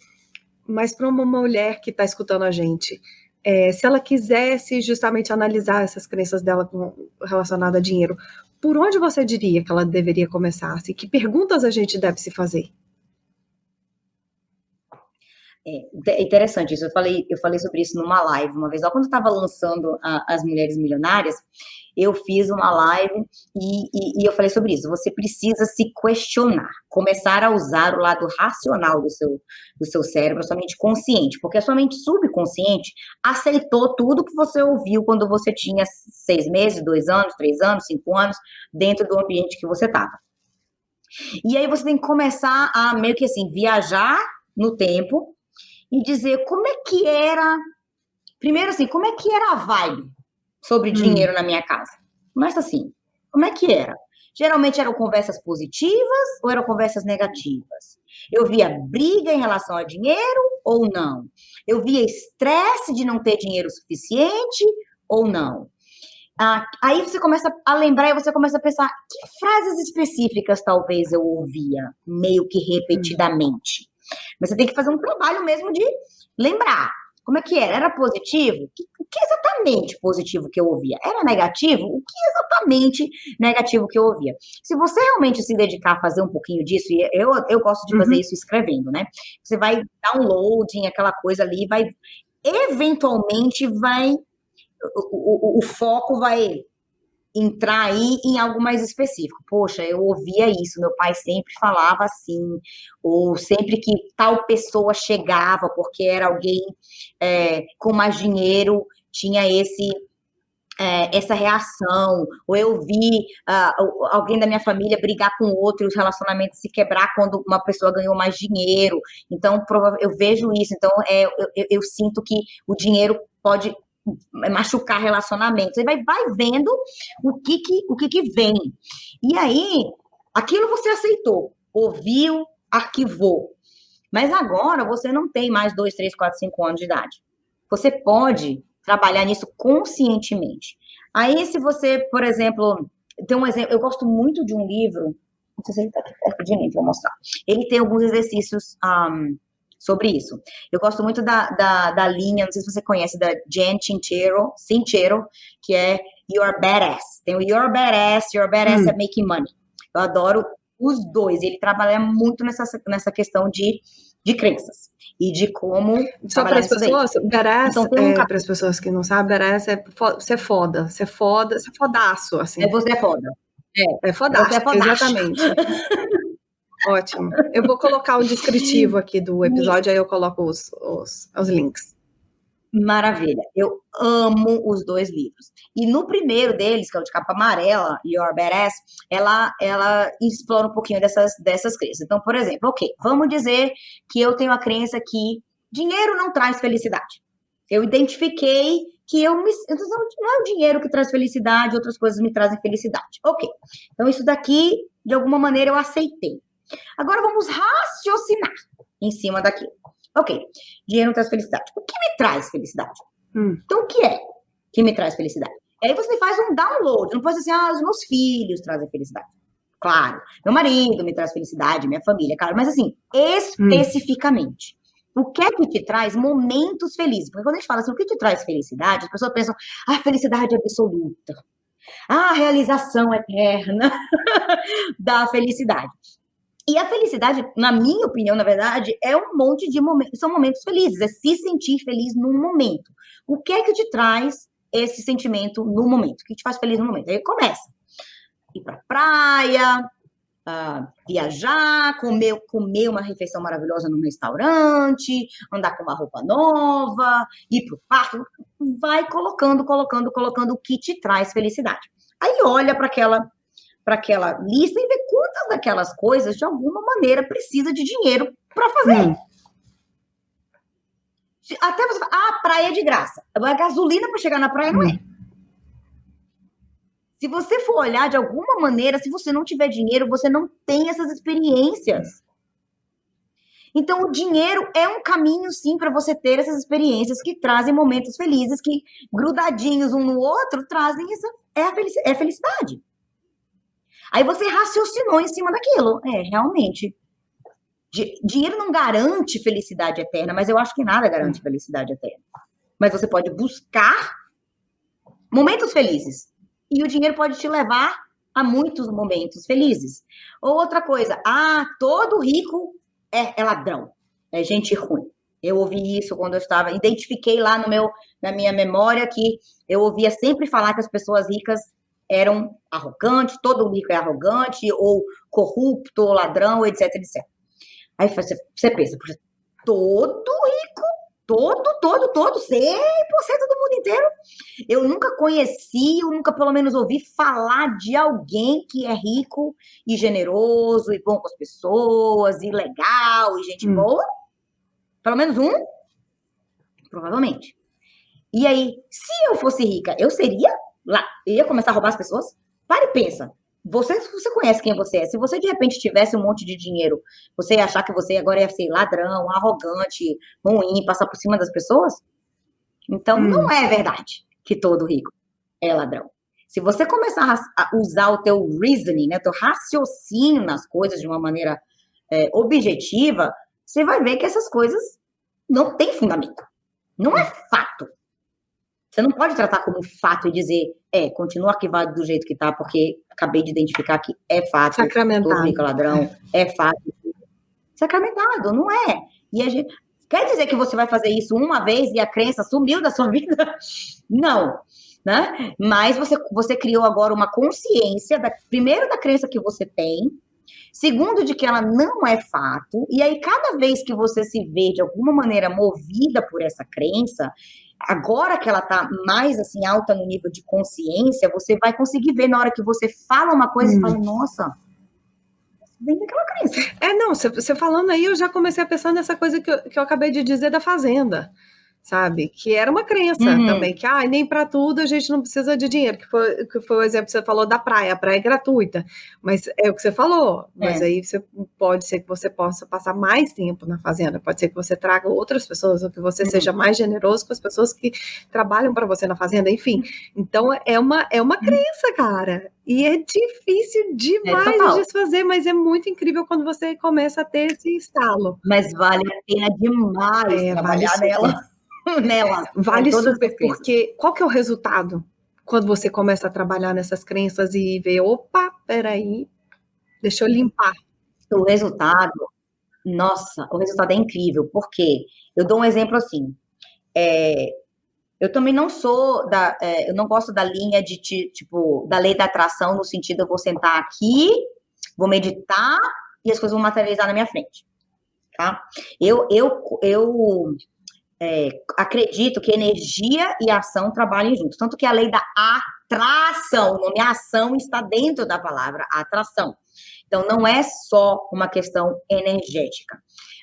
Mas para uma mulher que está escutando a gente, se ela quisesse justamente analisar essas crenças dela relacionadas a dinheiro, por onde você diria que ela deveria começar? Assim, que perguntas a gente deve se fazer? É interessante isso. Eu falei sobre isso numa live uma vez. Quando eu estava lançando as Mulheres Milionárias, eu fiz uma live e eu falei sobre isso. Você precisa se questionar, começar a usar o lado racional do seu cérebro, a sua mente consciente, porque a sua mente subconsciente aceitou tudo que você ouviu quando você tinha 6 meses, 2 anos, 3 anos, 5 anos, dentro do ambiente que você estava. E aí você tem que começar a meio que assim, viajar no tempo e dizer como é que era, primeiro assim, como é que era a vibe sobre dinheiro na minha casa. Começa assim, como é que era? Geralmente eram conversas positivas ou eram conversas negativas? Eu via briga em relação a dinheiro ou não? Eu via estresse de não ter dinheiro suficiente ou não? Aí você começa a lembrar e você começa a pensar que frases específicas talvez eu ouvia meio que repetidamente. Mas você tem que fazer um trabalho mesmo de lembrar. Como é que era? Era positivo? O que exatamente positivo que eu ouvia? Era negativo? O que exatamente negativo que eu ouvia? Se você realmente se dedicar a fazer um pouquinho disso, e eu gosto de fazer isso escrevendo, né? Você vai downloading, aquela coisa ali, eventualmente o foco vai entrar aí em algo mais específico. Poxa, eu ouvia isso, meu pai sempre falava assim, ou sempre que tal pessoa chegava, porque era alguém com mais dinheiro, tinha essa reação, ou eu vi alguém da minha família brigar com outro e os relacionamentos se quebrar quando uma pessoa ganhou mais dinheiro. Então, eu vejo isso. Então, eu sinto que o dinheiro pode machucar relacionamentos. Você vai vendo o que vem. E aí, aquilo você aceitou, ouviu, arquivou. Mas agora você não tem mais 2, 3, 4, 5 anos de idade. Você pode trabalhar nisso conscientemente. Aí, se você, por exemplo, tem um exemplo, eu gosto muito de um livro, não sei se ele está aqui perto de mim, vou mostrar. Ele tem alguns exercícios sobre isso. Eu gosto muito da linha, não sei se você conhece, da Jen Sincero, que é You're Badass. Tem o You're Badass é Making Money. Eu adoro os dois. Ele trabalha muito nessa questão de crenças e de como só para as pessoas, badass, então, para as pessoas que não sabem, badass é ser foda, ser fodaço, assim. Você é foda. É É o que é fodástico, fodástico. exatamente. Ótimo. Eu vou colocar o descritivo aqui do episódio, aí eu coloco os links. Maravilha. Eu amo os 2 livros. E no primeiro deles, que é o de capa amarela, Your Badass, ela explora um pouquinho dessas crenças. Então, por exemplo, ok, vamos dizer que eu tenho a crença que dinheiro não traz felicidade. Eu identifiquei que não é o dinheiro que traz felicidade, outras coisas me trazem felicidade. Ok. Então, isso daqui, de alguma maneira, eu aceitei. Agora vamos raciocinar em cima daquilo. Ok, dinheiro não traz felicidade. O que me traz felicidade? Então, o que é que me traz felicidade? E aí você faz um download. Não pode dizer assim, os meus filhos trazem felicidade. Claro, meu marido me traz felicidade, minha família, claro. Mas assim, especificamente, o que é que te traz momentos felizes? Porque quando a gente fala assim, o que te traz felicidade, as pessoas pensam, felicidade absoluta. A realização eterna da felicidade. E a felicidade, na minha opinião, na verdade, é um monte de momentos, são momentos felizes, é se sentir feliz num momento. O que é que te traz esse sentimento no momento? O que te faz feliz no momento? Aí começa. Ir pra praia, viajar, comer uma refeição maravilhosa num restaurante, andar com uma roupa nova, ir pro parque. Vai colocando o que te traz felicidade. Aí olha para aquela lista e ver quantas daquelas coisas, de alguma maneira, precisa de dinheiro para fazer. Até você falar, a praia é de graça. A gasolina para chegar na praia não é. Se você for olhar de alguma maneira, se você não tiver dinheiro, você não tem essas experiências. Então, o dinheiro é um caminho, sim, para você ter essas experiências que trazem momentos felizes, que grudadinhos um no outro, trazem a felicidade. Aí você raciocinou em cima daquilo. Realmente. Dinheiro não garante felicidade eterna, mas eu acho que nada garante felicidade eterna. Mas você pode buscar momentos felizes. E o dinheiro pode te levar a muitos momentos felizes. Ou outra coisa, todo rico é ladrão, é gente ruim. Eu ouvi isso quando eu identifiquei lá na minha memória que eu ouvia sempre falar que as pessoas ricas eram arrogantes, todo rico é arrogante, ou corrupto, ou ladrão, etc, etc. Aí você pensa, todo rico, todo, 100% do mundo inteiro. Eu nunca conheci, eu nunca pelo menos ouvi falar de alguém que é rico e generoso, e bom com as pessoas, e legal, e gente boa. Pelo menos um, provavelmente. E aí, se eu fosse rica, eu ia começar a roubar as pessoas? Para e pensa. Você conhece quem você é. Se você, de repente, tivesse um monte de dinheiro, você ia achar que você agora ia ser ladrão, arrogante, ruim, passar por cima das pessoas? Então, não é verdade que todo rico é ladrão. Se você começar a usar o teu reasoning, né, teu raciocínio nas coisas de uma maneira objetiva, você vai ver que essas coisas não têm fundamento. Não é fato. Você não pode tratar como fato e dizer, continua arquivado do jeito que tá, porque acabei de identificar que é fato. Sacramentado. Todo rico é ladrão, é fato. Sacramentado, não é. E a gente... Quer dizer que você vai fazer isso uma vez e a crença sumiu da sua vida? Não, né? Mas você criou agora uma consciência, primeiro da crença que você tem, segundo de que ela não é fato, e aí cada vez que você se vê de alguma maneira movida por essa crença, agora que ela tá mais assim alta no nível de consciência, você vai conseguir ver na hora que você fala uma coisa e fala, nossa, vem daquela crença. Não, você falando aí, eu já comecei a pensar nessa coisa que eu acabei de dizer da fazenda, sabe? Que era uma crença também, que nem para tudo a gente não precisa de dinheiro, que foi o exemplo que você falou da praia, a praia é gratuita, mas é o que você falou, mas aí pode ser que você possa passar mais tempo na fazenda, pode ser que você traga outras pessoas, ou que você seja mais generoso com as pessoas que trabalham para você na fazenda, enfim, então é uma crença, cara, e é difícil demais de desfazer, mas é muito incrível quando você começa a ter esse estalo. Mas vale a pena demais trabalhar nela. Vale super, porque qual que é o resultado quando você começa a trabalhar nessas crenças e vê, opa, peraí, deixa eu limpar. O resultado é incrível, porque eu dou um exemplo assim, Eu também não sou eu não gosto da linha de, tipo, da lei da atração, no sentido, eu vou sentar aqui, vou meditar e as coisas vão materializar na minha frente, tá? Eu acredito que energia e ação trabalhem juntos, tanto que a lei da atração, o nome ação está dentro da palavra atração. Então, não é só uma questão energética.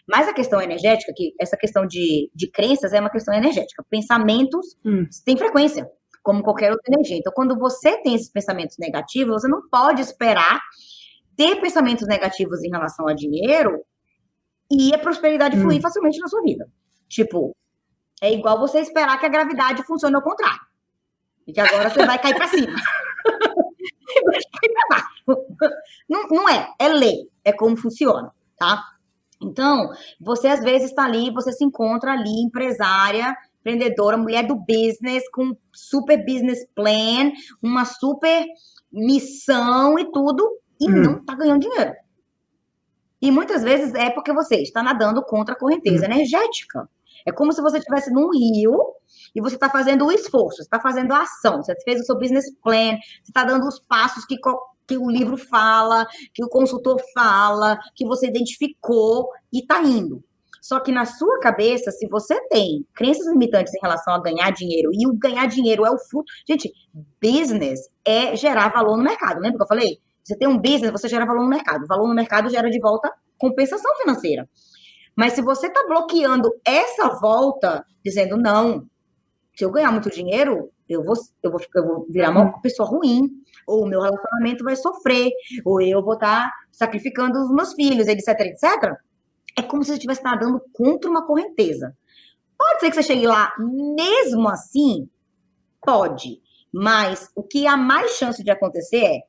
Mas a questão energética, que essa questão de crenças é uma questão energética. Pensamentos têm frequência, como qualquer outra energia. Então, quando você tem esses pensamentos negativos, você não pode esperar ter pensamentos negativos em relação a dinheiro e a prosperidade fluir facilmente na sua vida. Tipo, é igual você esperar que a gravidade funcione ao contrário. E que agora você vai cair para cima. Vai cair para baixo. Não é lei. É como funciona, tá? Então, você às vezes está ali, você se encontra ali, empresária, empreendedora, mulher do business, com super business plan, uma super missão e tudo, e não está ganhando dinheiro. E muitas vezes é porque você está nadando contra a correnteza energética. É como se você estivesse num rio e você está fazendo o esforço, você está fazendo a ação, você fez o seu business plan, você está dando os passos que o livro fala, que o consultor fala, que você identificou e está indo. Só que na sua cabeça, se você tem crenças limitantes em relação a ganhar dinheiro, e o ganhar dinheiro é o fruto... Gente, business é gerar valor no mercado. Lembra que eu falei? Você tem um business, você gera valor no mercado. O valor no mercado gera de volta compensação financeira. Mas se você está bloqueando essa volta, dizendo, não, se eu ganhar muito dinheiro, eu vou virar uma pessoa ruim, ou o meu relacionamento vai sofrer, ou eu vou estar sacrificando os meus filhos, etc, etc. É como se você estivesse nadando contra uma correnteza. Pode ser que você chegue lá mesmo assim? Pode. Mas o que há mais chance de acontecer é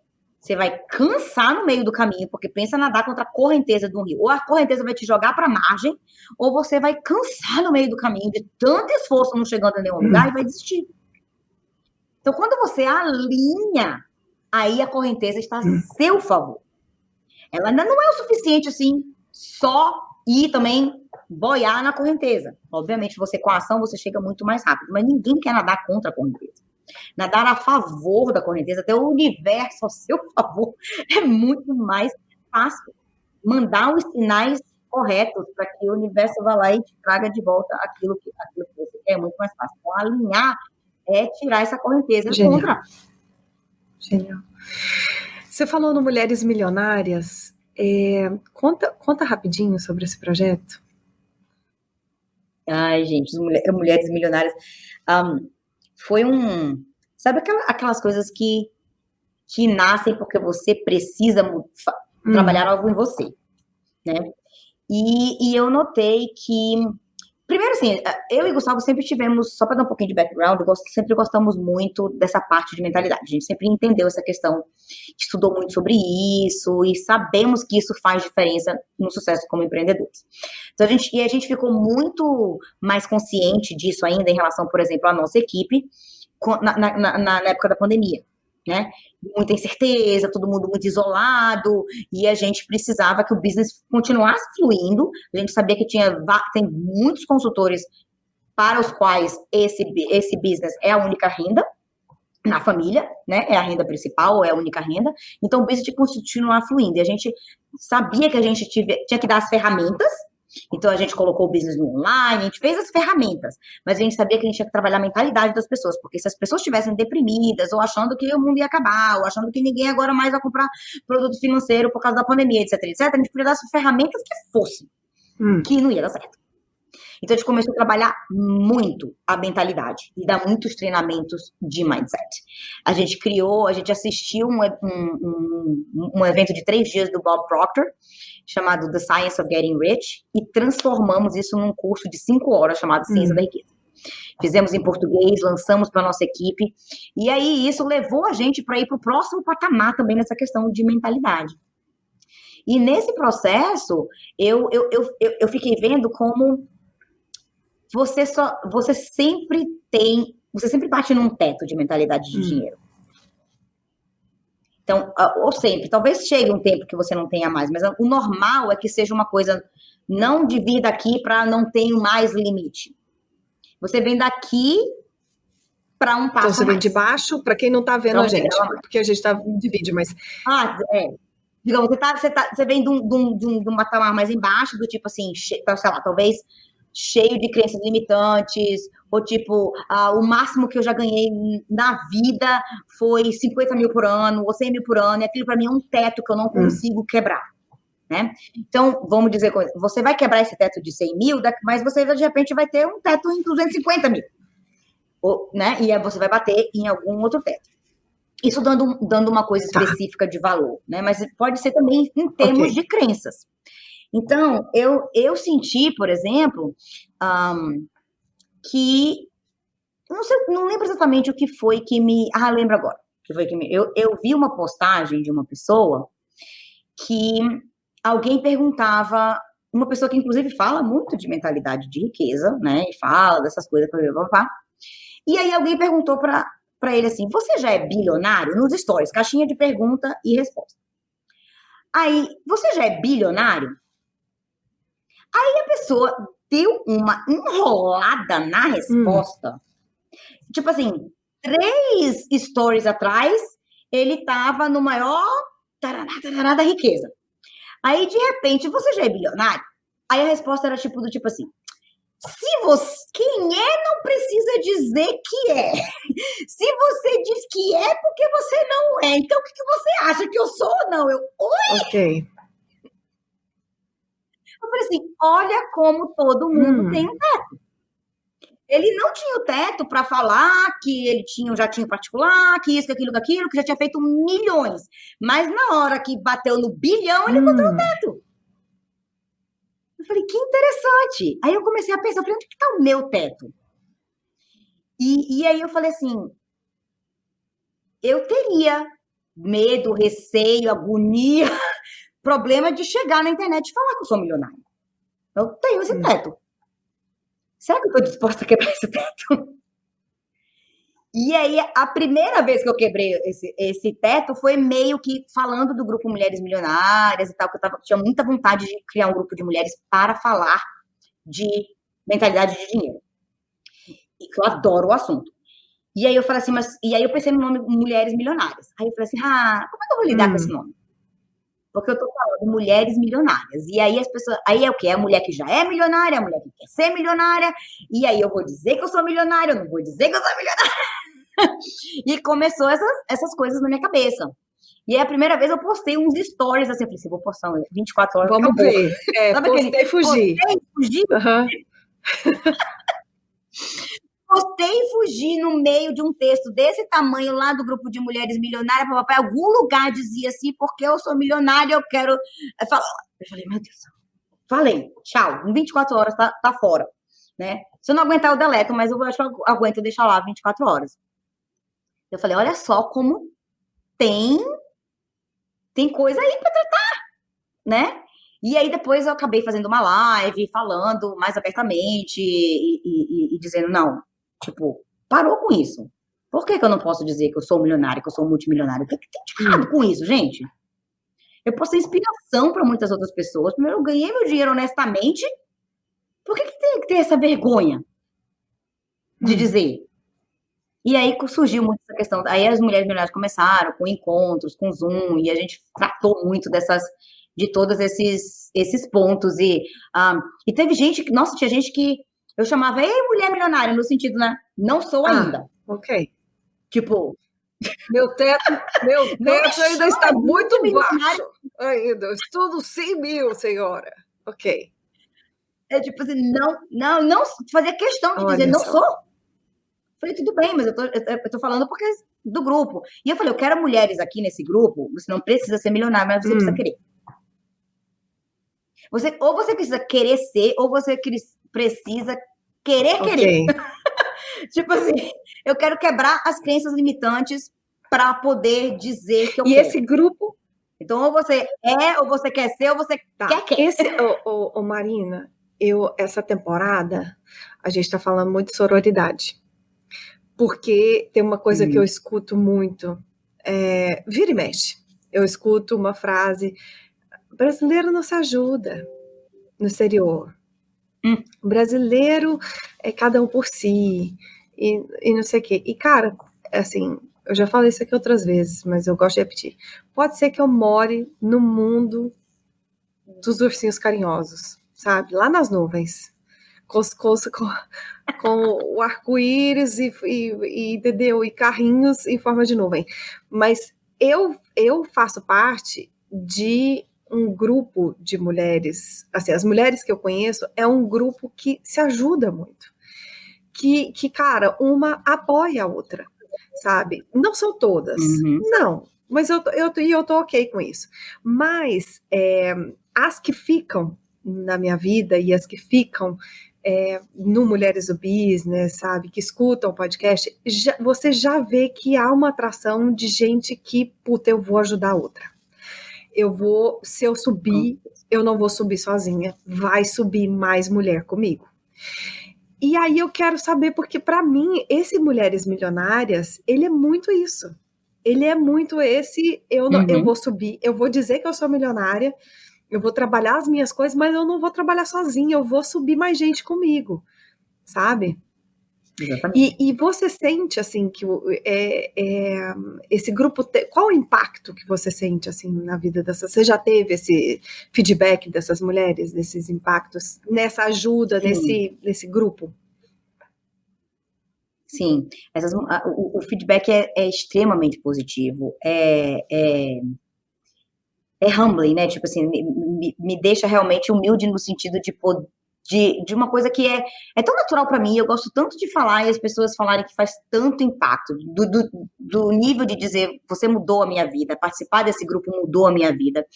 você vai cansar no meio do caminho, porque pensa nadar contra a correnteza de um rio. Ou a correnteza vai te jogar para a margem, ou você vai cansar no meio do caminho de tanto esforço não chegando a nenhum lugar e vai desistir. Então, quando você alinha, aí a correnteza está a seu favor. Ela ainda não é o suficiente, assim, só ir também boiar na correnteza. Obviamente, você com a ação, você chega muito mais rápido, mas ninguém quer nadar contra a correnteza. Nadar a favor da correnteza, ter o universo ao seu favor, é muito mais fácil. Mandar os sinais corretos para que o universo vá lá e te traga de volta aquilo que você quer, é muito mais fácil. Então, alinhar é tirar essa correnteza contra. Genial. Você falou no Mulheres Milionárias. Conta rapidinho sobre esse projeto. Ai, gente, Mulheres Milionárias. Foi sabe aquelas coisas que nascem porque você precisa trabalhar algo em você, né? E eu notei que, primeiro assim, eu e Gustavo sempre tivemos, só para dar um pouquinho de background, sempre gostamos muito dessa parte de mentalidade. A gente sempre entendeu essa questão, estudou muito sobre isso e sabemos que isso faz diferença no sucesso como empreendedores. Então, a gente ficou muito mais consciente disso ainda em relação, por exemplo, à nossa equipe na época da pandemia, né? Muita incerteza, todo mundo muito isolado, e a gente precisava que o business continuasse fluindo. A gente sabia que tem muitos consultores para os quais esse business é a única renda na família, né? É a renda principal, é a única renda. Então, o business tinha que continuar fluindo. E a gente sabia que a gente tinha que dar as ferramentas. Então, a gente colocou o business no online, a gente fez as ferramentas, mas a gente sabia que a gente tinha que trabalhar a mentalidade das pessoas, porque se as pessoas estivessem deprimidas, ou achando que o mundo ia acabar, ou achando que ninguém agora mais vai comprar produto financeiro por causa da pandemia, etc, etc, a gente podia dar as ferramentas que fossem, que não ia dar certo. Então, a gente começou a trabalhar muito a mentalidade e dar muitos treinamentos de mindset. A gente assistiu um evento de 3 dias do Bob Proctor, chamado The Science of Getting Rich, e transformamos isso num curso de 5 horas chamado Ciência da Riqueza. Fizemos em português, lançamos para a nossa equipe, e aí isso levou a gente para ir para o próximo patamar também nessa questão de mentalidade. E nesse processo, eu fiquei vendo como você sempre bate num teto de mentalidade de dinheiro. Então, ou sempre, talvez chegue um tempo que você não tenha mais, mas o normal é que seja uma coisa, não de vir daqui para não ter mais limite. Você vem daqui para um Então passo você a vem mais. de baixo, para quem não está vendo a gente, porque a gente está de vídeo, mas Digamos, você vem de um patamar mais embaixo, do tipo assim, sei lá, talvez cheio de crenças limitantes, ou tipo, o máximo que eu já ganhei na vida foi 50 mil por ano, ou 100 mil por ano, e aquilo para mim é um teto que eu não consigo quebrar, né? Então, vamos dizer, você vai quebrar esse teto de 100 mil, mas você de repente vai ter um teto em 250 mil, né? E aí você vai bater em algum outro teto. Isso dando uma coisa específica de valor, né? Mas pode ser também em termos de crenças. Então, eu senti, por exemplo, que não lembro exatamente o que foi que me... lembro agora. Eu vi uma postagem de uma pessoa que alguém perguntava, uma pessoa que inclusive fala muito de mentalidade de riqueza, né? E fala dessas coisas, e aí alguém perguntou para ele assim, você já é bilionário? Nos stories, caixinha de pergunta e resposta. Aí, você já é bilionário? Aí a pessoa deu uma enrolada na resposta. Tipo assim, 3 stories atrás, ele tava no maior tarará da riqueza. Aí, de repente, você já é bilionário? Aí a resposta era tipo assim, quem é não precisa dizer que é. Se você diz que é, porque você não é. Então, o que você acha que eu sou ou não? Oi? Ok. Eu falei assim, olha como todo mundo tem um teto. Ele não tinha o teto para falar que ele já tinha particular, que isso, que aquilo, que já tinha feito milhões. Mas na hora que bateu no bilhão, ele encontrou o teto. Eu falei, que interessante. Aí eu comecei a pensar, onde que está o meu teto? E aí eu falei assim, eu teria medo, receio, agonia, problema de chegar na internet e falar que eu sou milionária. Eu tenho esse teto. Será que eu estou disposta a quebrar esse teto? E aí, a primeira vez que eu quebrei esse teto foi meio que falando do grupo Mulheres Milionárias e tal, que eu tinha muita vontade de criar um grupo de mulheres para falar de mentalidade de dinheiro. E que eu adoro o assunto. E aí eu falei assim, e aí eu pensei no nome Mulheres Milionárias. Aí eu falei assim, como é que eu vou lidar com esse nome? Porque eu tô falando mulheres milionárias. E aí as pessoas... Aí é o quê? É a mulher que já é milionária, a mulher que quer ser milionária. E aí eu vou dizer que eu sou milionária, eu não vou dizer que eu sou milionária. E começou essas coisas na minha cabeça. E aí a primeira vez eu postei uns stories assim, eu falei assim, vou postar 24 horas. Vamos acabou. ver. Postei e fugir. Postei e fugi no meio de um texto desse tamanho lá do grupo de mulheres milionárias, papai, algum lugar dizia assim, porque eu sou milionária, eu quero... Eu falei, meu Deus, falei, tchau, em 24 horas tá fora, né? Se eu não aguentar, eu deleto, mas eu acho que eu aguento deixar lá 24 horas. Eu falei, olha só como tem coisa aí pra tratar, né? E aí depois eu acabei fazendo uma live, falando mais abertamente e dizendo, não, tipo, parou com isso. Por que eu não posso dizer que eu sou milionária, que eu sou multimilionária? O que tem de errado com isso, gente? Eu posso ser inspiração para muitas outras pessoas. Primeiro, eu ganhei meu dinheiro honestamente. Por que tem que ter essa vergonha de dizer? E aí surgiu muito essa questão. Aí as mulheres milionárias começaram com encontros, com Zoom, e a gente tratou muito de todos esses pontos. E teve gente que, nossa, tinha gente que eu chamava, ei, mulher milionária, no sentido, né? Não sou ainda. Ok. Tipo... Meu teto ainda está muito baixo. Ainda, eu estudo 100 mil, senhora. Ok. É tipo assim, não fazia questão de dizer, não sou. Falei, tudo bem, mas eu tô falando porque do grupo. E eu falei, eu quero mulheres aqui nesse grupo, você não precisa ser milionária, mas você precisa querer. Ou você precisa querer ser, ou você precisa querer. Tipo assim, eu quero quebrar as crenças limitantes para poder dizer que eu quero. E esse grupo... Então, ou você ou você quer ser, ou você quer. Marina, essa temporada, a gente está falando muito de sororidade. Porque tem uma coisa que eu escuto muito, vira e mexe. Eu escuto uma frase, brasileiro não se ajuda no exterior. O brasileiro é cada um por si. e não sei o quê. E, cara, assim, eu já falei isso aqui outras vezes, mas eu gosto de repetir. Pode ser que eu more no mundo dos ursinhos carinhosos, sabe? Lá nas nuvens. Com o arco-íris entendeu? E carrinhos em forma de nuvem. Mas eu faço parte de um grupo de mulheres, assim, as mulheres que eu conheço é um grupo que se ajuda muito. Cara, uma apoia a outra, sabe? Não são todas, não, mas eu tô ok com isso. Mas as que ficam na minha vida e as que ficam no Mulheres do Business, sabe, que escutam o podcast, você já vê que há uma atração de gente que, puta, eu vou ajudar a outra. Se eu subir, eu não vou subir sozinha, vai subir mais mulher comigo. E aí eu quero saber, porque para mim, esse Mulheres Milionárias, ele é muito isso. Ele é muito esse, eu vou subir, eu vou dizer que eu sou milionária, eu vou trabalhar as minhas coisas, mas eu não vou trabalhar sozinha, eu vou subir mais gente comigo, sabe? E você sente, assim, que esse grupo... Qual o impacto que você sente, assim, na vida dessas... Você já teve esse feedback dessas mulheres, desses impactos, nessa ajuda, nesse grupo? Sim, o feedback é extremamente positivo, é humbling, né? Tipo assim, me deixa realmente humilde no sentido de uma coisa que é tão natural para mim, eu gosto tanto de falar e as pessoas falarem que faz tanto impacto, do nível de dizer, você mudou a minha vida, participar desse grupo mudou a minha vida,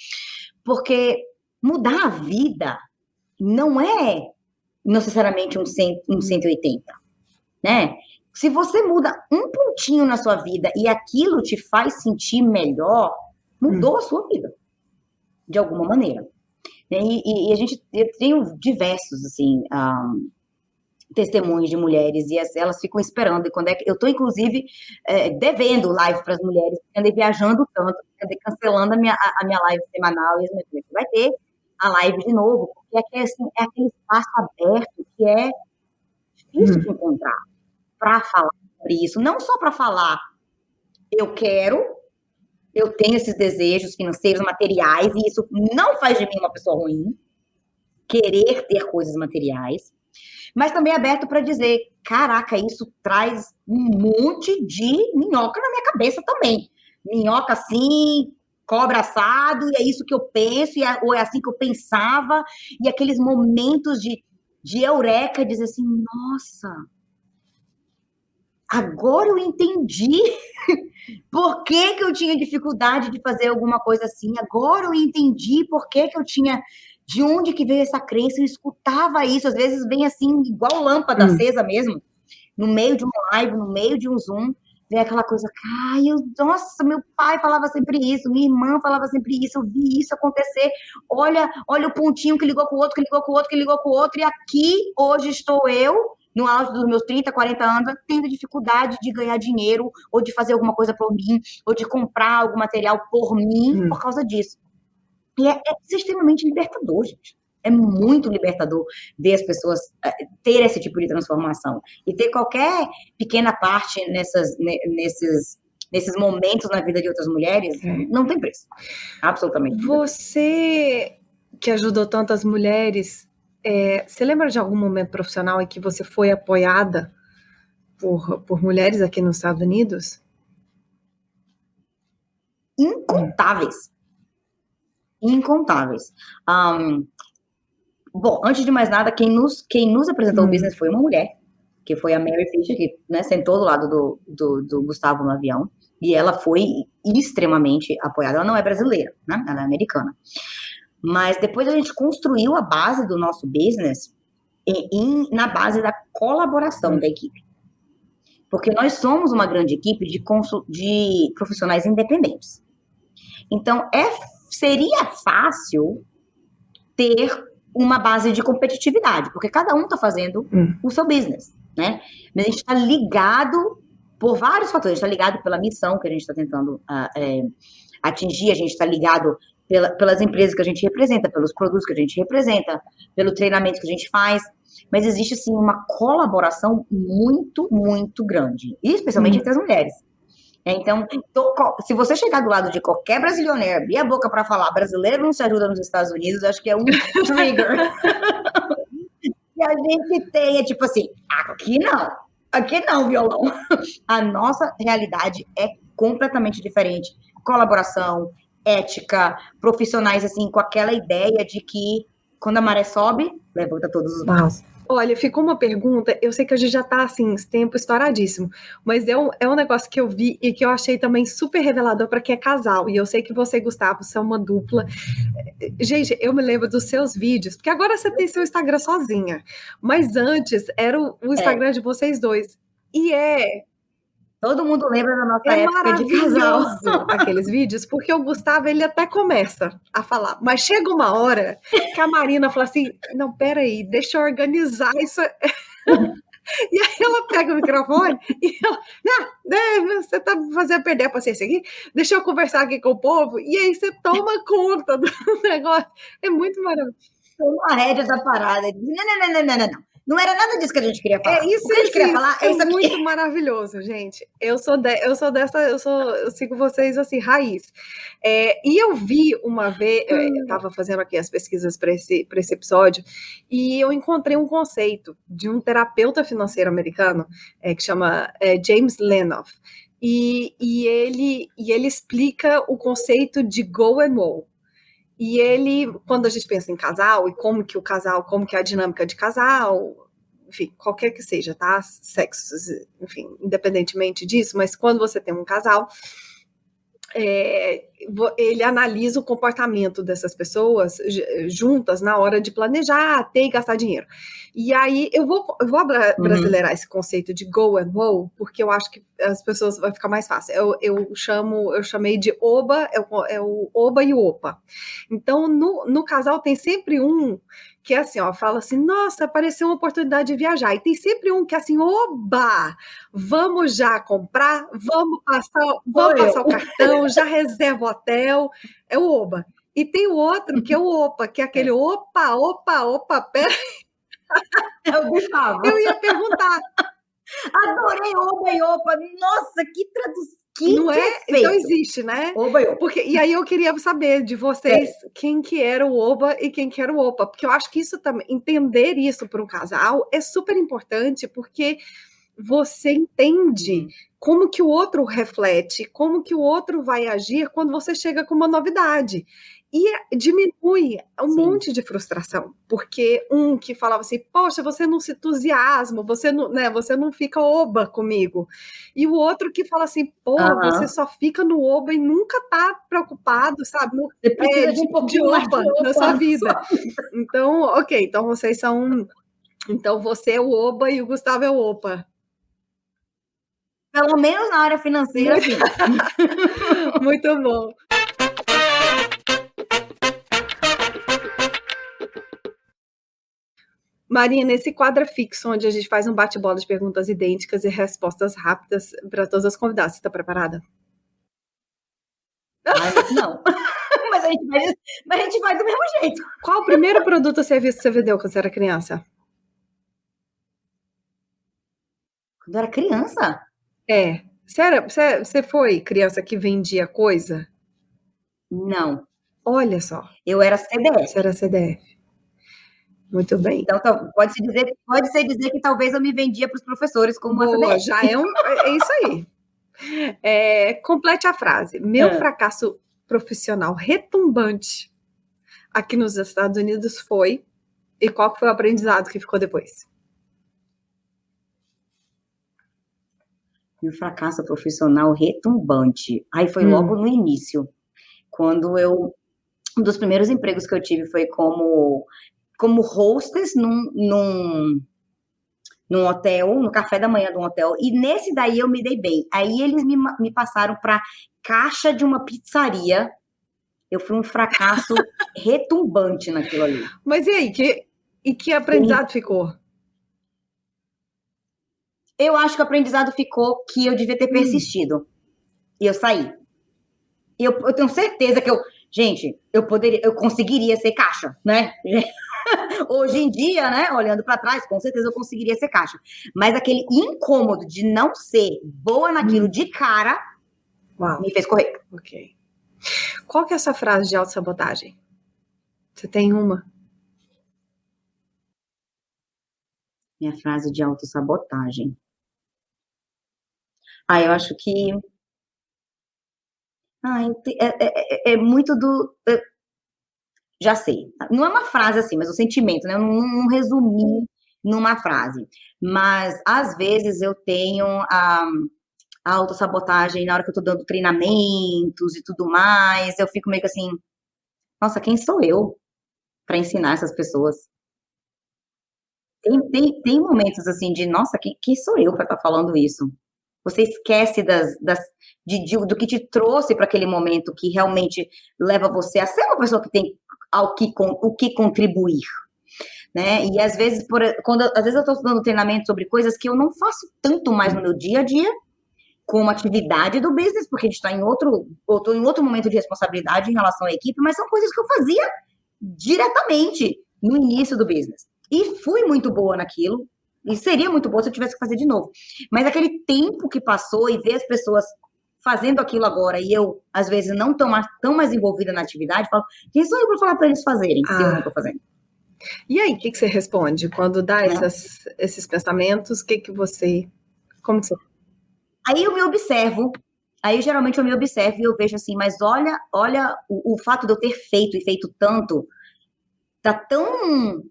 porque mudar a vida não é necessariamente um 180, né? Se você muda um pontinho na sua vida e aquilo te faz sentir melhor, mudou a sua vida, de alguma maneira. E eu tenho diversos, assim, testemunhos de mulheres, e elas ficam esperando, e quando eu estou, inclusive, devendo live para as mulheres, porque andei viajando tanto, andei cancelando a minha live semanal, e as mulheres vai ter a live de novo, porque assim, é aquele espaço aberto que é difícil de encontrar para falar sobre isso, não só para falar, eu tenho esses desejos financeiros, materiais, e isso não faz de mim uma pessoa ruim, querer ter coisas materiais, mas também aberto para dizer, caraca, isso traz um monte de minhoca na minha cabeça também. Minhoca assim, cobra assado, e é isso que eu penso, ou é assim que eu pensava, e aqueles momentos de eureka, dizer assim, nossa, agora eu entendi por que eu tinha dificuldade de fazer alguma coisa assim. Agora eu entendi por que eu tinha... De onde que veio essa crença? Eu escutava isso. Às vezes vem assim, igual lâmpada acesa mesmo. No meio de uma live, no meio de um Zoom. Vem aquela coisa... Ai, nossa, meu pai falava sempre isso. Minha irmã falava sempre isso. Eu vi isso acontecer. Olha o pontinho que ligou com o outro, que ligou com o outro, que ligou com o outro. E aqui, hoje, estou eu... no auge dos meus 30, 40 anos, tendo dificuldade de ganhar dinheiro, ou de fazer alguma coisa por mim, ou de comprar algum material por mim, por causa disso. E é extremamente libertador, gente. É muito libertador ver as pessoas ter esse tipo de transformação. E ter qualquer pequena parte nesses momentos na vida de outras mulheres, não tem preço. Absolutamente. Você que ajudou tantas mulheres... você lembra de algum momento profissional em que você foi apoiada por mulheres aqui nos Estados Unidos? Incontáveis. Bom, antes de mais nada, quem nos apresentou o business foi uma mulher, que foi a Mary Fisher, que, né, sentou do lado do Gustavo no avião, e ela foi extremamente apoiada. Ela não é brasileira, né? Ela é americana. Mas depois a gente construiu a base do nosso business na base da colaboração da equipe. Porque nós somos uma grande equipe de profissionais independentes. Então, seria fácil ter uma base de competitividade, porque cada um está fazendo o seu business, né? Mas a gente está ligado por vários fatores. A gente está ligado pela missão que a gente está tentando atingir, a gente está ligado pelas empresas que a gente representa, pelos produtos que a gente representa, pelo treinamento que a gente faz. mas existe, assim, uma colaboração muito, muito grande, e especialmente entre as mulheres. Então, se você chegar do lado de qualquer brasileiro e abrir a boca para falar brasileiro não se ajuda nos Estados Unidos, acho que é um trigger. E a gente tem, tipo assim, aqui não, violão. A nossa realidade é completamente diferente. Colaboração, ética, profissionais, assim, com aquela ideia de que quando a maré sobe, levanta todos os barcos. Olha, ficou uma pergunta, eu sei que a gente já tá, assim, esse tempo estouradíssimo, mas é um negócio que eu vi e que eu achei também super revelador para quem é casal, e eu sei que você e Gustavo são uma dupla. Gente, eu me lembro dos seus vídeos, porque agora você tem seu Instagram sozinha, mas antes era o Instagram de vocês dois, e todo mundo lembra da nossa época de casal. Aqueles vídeos, porque o Gustavo, ele até começa a falar, mas chega uma hora que a Marina fala assim, não, peraí, deixa eu organizar isso. E aí ela pega o microfone e ela, você tá me fazendo perder a paciência aqui, deixa eu conversar aqui com o povo, e aí você toma conta do negócio, é muito maravilhoso. Toma a rédea da parada, não. Não era nada disso que a gente queria falar. Isso, o que a gente queria falar é isso aqui. Muito maravilhoso, gente. Eu sigo vocês assim, raiz. E eu vi uma vez, eu estava fazendo aqui as pesquisas para esse episódio, e eu encontrei um conceito de um terapeuta financeiro americano, que chama James Lenoff. E ele explica o conceito de go and roll. E ele, quando a gente pensa em casal, e como que é a dinâmica de casal, enfim, qualquer que seja, tá? Sexos, enfim, independentemente disso, mas quando você tem um casal, ele analisa o comportamento dessas pessoas juntas na hora de planejar, ter e gastar dinheiro. E aí eu vou brasileirar esse conceito de go and roll, porque eu acho que as pessoas vai ficar mais fácil. Eu chamei de oba, é o oba e o opa. Então, no casal tem sempre um que é assim, ó, fala assim, nossa, apareceu uma oportunidade de viajar. E tem sempre um que é assim, oba, vamos já comprar, vamos passar o cartão, já reserva o hotel, é o oba. E tem o outro que é o opa, que é aquele opa, pera. É o Gustavo. Eu ia perguntar. Adorei oba e opa, nossa, que tradução. Não é? Então existe, né? Oba e opa. E aí eu queria saber de vocês quem que era o oba e quem que era o opa, porque eu acho que isso também, entender isso para um casal é super importante, porque você entende como que o outro reflete, como que o outro vai agir quando você chega com uma novidade. E diminui um monte de frustração, porque um que falava assim, poxa, você não se entusiasma, você não fica oba comigo. E o outro que fala assim, pô, você só fica no oba e nunca tá preocupado, sabe? Você precisa de um pouquinho de oba na sua vida. Então, ok, então vocês são... Então você é o oba e o Gustavo é o opa. Pelo menos na área financeira, sim. Muito bom. Marina, esse quadro é fixo, onde a gente faz um bate-bola de perguntas idênticas e respostas rápidas para todas as convidadas. Você está preparada? Não. Mas a gente vai do mesmo jeito. Qual o primeiro produto ou serviço que você vendeu quando você era criança? Quando eu era criança? Você foi criança que vendia coisa? Não. Olha só. Eu era CDF. Você era CDF. Muito bem. Então, pode-se dizer que talvez eu me vendia para os professores como uma CDF. Já é isso aí. Complete a frase. Meu fracasso profissional retumbante aqui nos Estados Unidos foi... E qual foi o aprendizado que ficou depois? Meu fracasso profissional retumbante. Aí foi logo no início. Quando um dos primeiros empregos que eu tive foi como hostess num hotel, no café da manhã de um hotel, e nesse daí eu me dei bem. Aí eles me passaram para caixa de uma pizzaria. Eu fui um fracasso retumbante naquilo ali. Mas e aí, que aprendizado ficou? Eu acho que o aprendizado ficou que eu devia ter persistido. E eu saí. Eu tenho certeza que eu conseguiria ser caixa, né? Hoje em dia, né, olhando para trás, com certeza eu conseguiria ser caixa. Mas aquele incômodo de não ser boa naquilo de cara Uau, me fez correr. ok. Qual que é a sua frase de autossabotagem? Você tem uma? Minha frase de autossabotagem. Eu acho que é muito do. Já sei. Não é uma frase assim, mas o sentimento, né? Eu não resumi numa frase. Mas, às vezes, eu tenho a autossabotagem na hora que eu tô dando treinamentos e tudo mais. Eu fico meio que assim, nossa, quem sou eu para ensinar essas pessoas? Tem momentos assim de, nossa, quem sou eu para estar falando isso? Você esquece do que te trouxe para aquele momento que realmente leva você a ser uma pessoa que tem o que contribuir, né? E às vezes, às vezes eu estou dando treinamento sobre coisas que eu não faço tanto mais no meu dia a dia, como atividade do business, porque a gente está em outro momento de responsabilidade em relação à equipe, mas são coisas que eu fazia diretamente no início do business. E fui muito boa naquilo, e seria muito boa se eu tivesse que fazer de novo. Mas aquele tempo que passou e ver as pessoas fazendo aquilo agora, e eu, às vezes, não tão mais envolvida na atividade, falo, quem sou eu para falar para eles fazerem, se eu não estou fazendo? E aí, o que você responde? Quando dá esses pensamentos, como que você... Aí eu me observo, geralmente eu me observo e eu vejo assim, mas olha o fato de eu ter feito e feito tanto, tá tão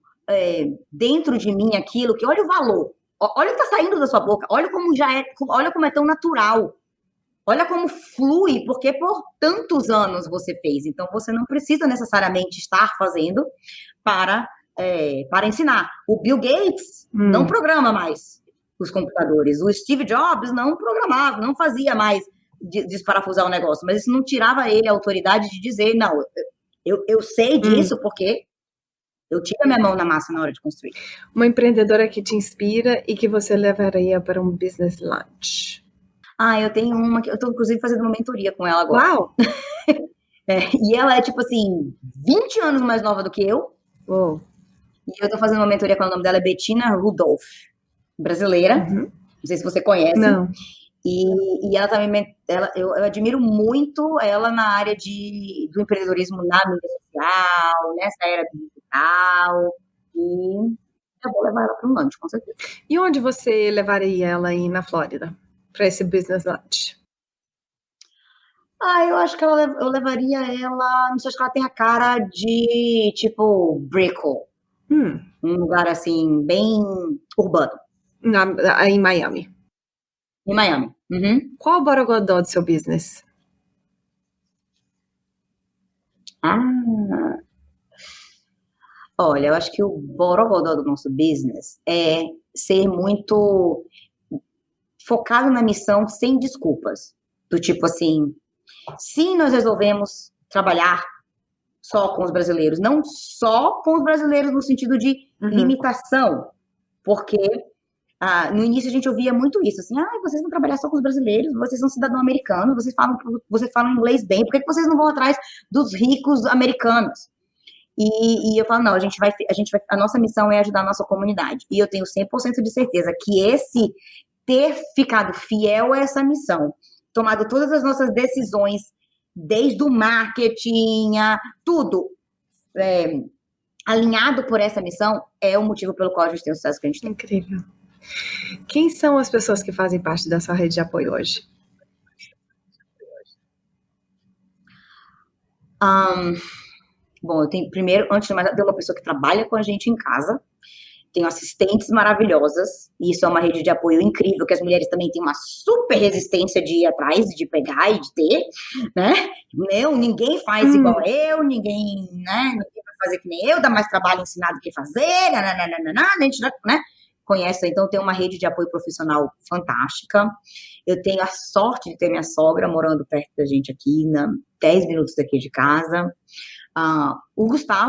dentro de mim aquilo, que olha o valor, olha o que tá saindo da sua boca, olha como é tão natural, olha como flui, porque por tantos anos você fez, então você não precisa necessariamente estar fazendo para ensinar. O Bill Gates não programa mais os computadores. O Steve Jobs não programava, não fazia mais desparafusar o negócio, mas isso não tirava ele a autoridade de dizer, não, eu sei disso porque eu tive a minha mão na massa na hora de construir. Uma empreendedora que te inspira e que você levaria para um business lunch? Eu tenho uma que eu estou, inclusive, fazendo uma mentoria com ela agora. Uau! E ela é, tipo assim, 20 anos mais nova do que eu. Uou. E eu estou fazendo uma mentoria com ela, o nome dela é Bettina Rudolph, brasileira. Não sei se você conhece. Não. E ela também, eu admiro muito ela na área do empreendedorismo na mídia social, nessa era digital. E eu vou levar ela para um lunch, com certeza. E onde você levaria ela aí na Flórida, para esse business lunch? Eu acho que eu levaria ela, não sei, acho que ela tem a cara de, tipo, Brickell. Um lugar, assim, bem urbano. Em Miami. Em Miami. Qual o borogodó do seu business? Olha, eu acho que o borogodó do nosso business é ser muito focado na missão sem desculpas. Do tipo assim, sim, nós resolvemos trabalhar só com os brasileiros, não só com os brasileiros no sentido de limitação, porque no início a gente ouvia muito isso, assim, vocês vão trabalhar só com os brasileiros, vocês são cidadão americano, vocês falam inglês bem, por que vocês não vão atrás dos ricos americanos? E eu falo, não, a nossa missão é ajudar a nossa comunidade, e eu tenho 100% de certeza que ter ficado fiel a essa missão, tomado todas as nossas decisões, desde o marketing, tudo, alinhado por essa missão, é o motivo pelo qual a gente tem o sucesso que a gente tem. Incrível. Quem são as pessoas que fazem parte da sua rede de apoio hoje? Bom, eu tenho, primeiro, antes de mais, tem uma pessoa que trabalha com a gente em casa, tenho assistentes maravilhosas, e isso é uma rede de apoio incrível, que as mulheres também têm uma super resistência de ir atrás, de pegar e de ter, né? Ninguém faz igual eu, ninguém vai fazer que nem eu, dá mais trabalho ensinar do que fazer, a gente, né? Conhece, então tem uma rede de apoio profissional fantástica. Eu tenho a sorte de ter minha sogra morando perto da gente aqui, 10 minutos daqui de casa.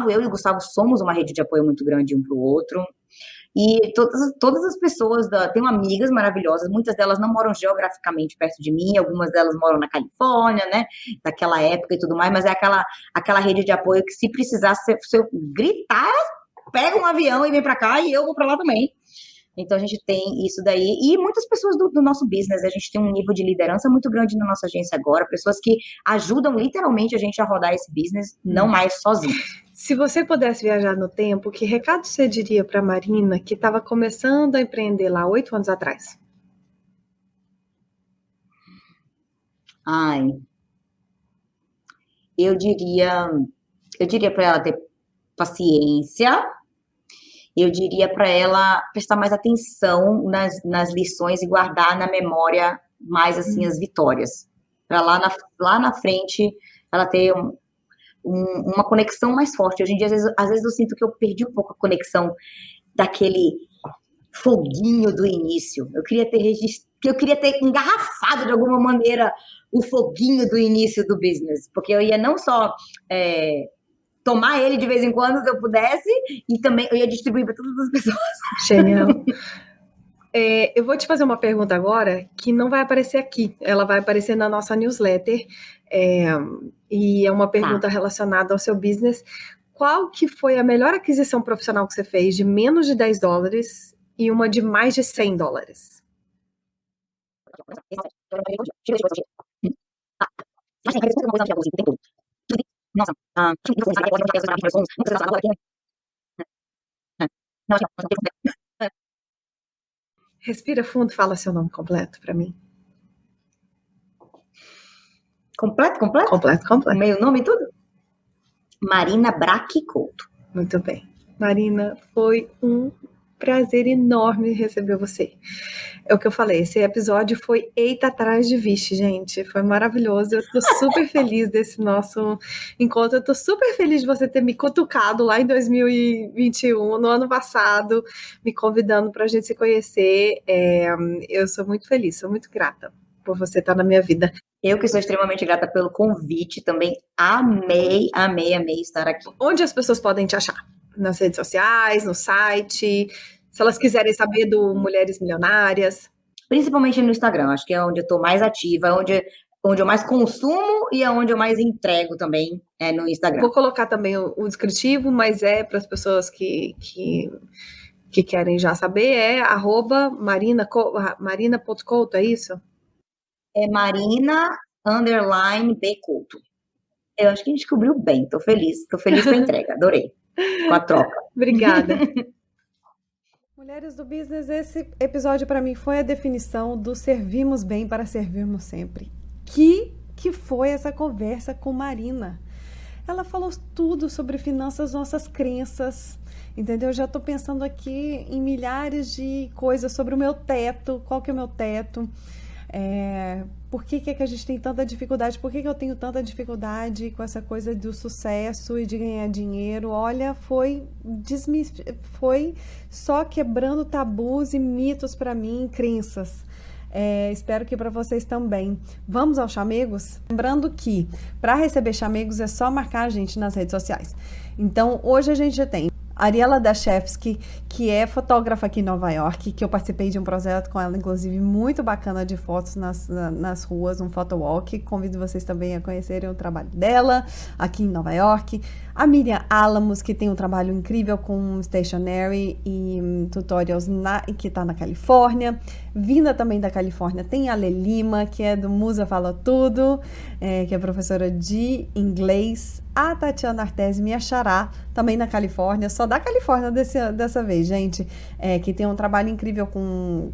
Eu e o Gustavo somos uma rede de apoio muito grande um para o outro. E todas as pessoas, tenho amigas maravilhosas, muitas delas não moram geograficamente perto de mim, algumas delas moram na Califórnia, né, daquela época e tudo mais, mas é aquela rede de apoio que se precisar, se eu gritar, pega um avião e vem para cá e eu vou para lá também. Então, a gente tem isso daí. E muitas pessoas do nosso business, a gente tem um nível de liderança muito grande na nossa agência agora, pessoas que ajudam literalmente a gente a rodar esse business, não mais sozinhos. Se você pudesse viajar no tempo, que recado você diria para a Marina, que estava começando a empreender lá 8 anos atrás? Eu diria para ela ter paciência. Eu diria para ela prestar mais atenção nas lições e guardar na memória mais, assim, as vitórias. Para lá na frente, ela ter uma conexão mais forte. Hoje em dia, às vezes eu sinto que eu perdi um pouco a conexão daquele foguinho do início. Eu queria ter engarrafado, de alguma maneira, o foguinho do início do business. Porque eu ia não só... tomar ele de vez em quando, se eu pudesse, e também eu ia distribuir para todas as pessoas. Genial. Eu vou te fazer uma pergunta agora que não vai aparecer aqui, ela vai aparecer na nossa newsletter, e é uma pergunta relacionada ao seu business. Qual que foi a melhor aquisição profissional que você fez de menos de $10 e uma de mais de $100? Nossa, respira fundo, fala seu nome completo para mim. Completo? Completo. Meio nome e tudo? Marina Braque Couto. Muito bem. Marina, foi um prazer enorme receber você. É o que eu falei, esse episódio foi eita atrás de vixe, gente. Foi maravilhoso. Eu tô super feliz desse nosso encontro. Eu tô super feliz de você ter me cutucado lá em 2021, no ano passado, me convidando pra gente se conhecer. Eu sou muito feliz, sou muito grata por você estar na minha vida. Eu que sou extremamente grata pelo convite também. Amei estar aqui. Onde as pessoas podem te achar? Nas redes sociais, no site... Se elas quiserem saber do Mulheres Milionárias. Principalmente no Instagram, acho que é onde eu estou mais ativa, onde eu mais consumo e é onde eu mais entrego também, no Instagram. Vou colocar também o descritivo, mas para as pessoas que querem já saber, marina.couto, é isso? É Marina_B_Couto. Eu acho que a gente descobriu bem, estou feliz com a entrega, adorei, com a troca. Obrigada. Mulheres do Business, esse episódio para mim foi a definição do servimos bem para servirmos sempre. Que foi essa conversa com Marina? Ela falou tudo sobre finanças, nossas crenças, entendeu? Já estou pensando aqui em milhares de coisas sobre o meu teto, qual que é o meu teto, por que a gente tem tanta dificuldade, por que eu tenho tanta dificuldade com essa coisa do sucesso e de ganhar dinheiro. Olha, foi só quebrando tabus e mitos para mim, crenças. Espero que para vocês também. Vamos aos chamegos? Lembrando que para receber chamegos é só marcar a gente nas redes sociais. Então, hoje a gente já tem Ariela Dashevsky, que é fotógrafa aqui em Nova York, que eu participei de um projeto com ela, inclusive, muito bacana de fotos nas ruas, um photowalk. Convido vocês também a conhecerem o trabalho dela aqui em Nova York. A Miriam Alamos, que tem um trabalho incrível com stationery e tutorials que está na Califórnia. Vinda também da Califórnia tem a Lê Lima, que é do Musa Fala Tudo, que é professora de inglês. A Tatiana Artesi, minha xará, também na Califórnia, só da Califórnia dessa vez, gente, que tem um trabalho incrível com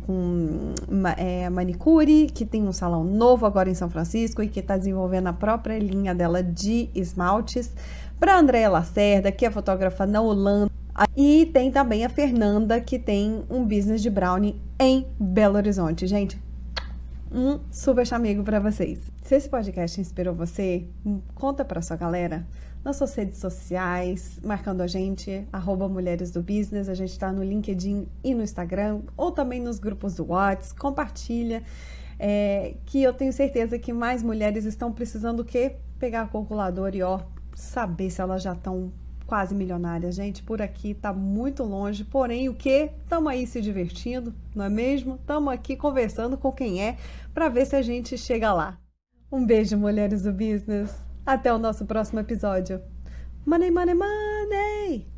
manicure, que tem um salão novo agora em São Francisco e que está desenvolvendo a própria linha dela de esmaltes. Para a Andréa Lacerda, que é fotógrafa na Holanda. E tem também a Fernanda, que tem um business de brownie em Belo Horizonte. Gente, um super chamego para vocês. Se esse podcast inspirou você, conta para sua galera nas suas redes sociais, marcando a gente, @Mulheres do Business. A gente está no LinkedIn e no Instagram, ou também nos grupos do WhatsApp. Compartilha, que eu tenho certeza que mais mulheres estão precisando o quê? Pegar a calculadora e saber se elas já estão quase milionárias. Gente, por aqui tá muito longe, porém o que? Estamos aí se divertindo, não é mesmo? Estamos aqui conversando com quem para ver se a gente chega lá. Um beijo, mulheres do business. Até o nosso próximo episódio. Money, money, money!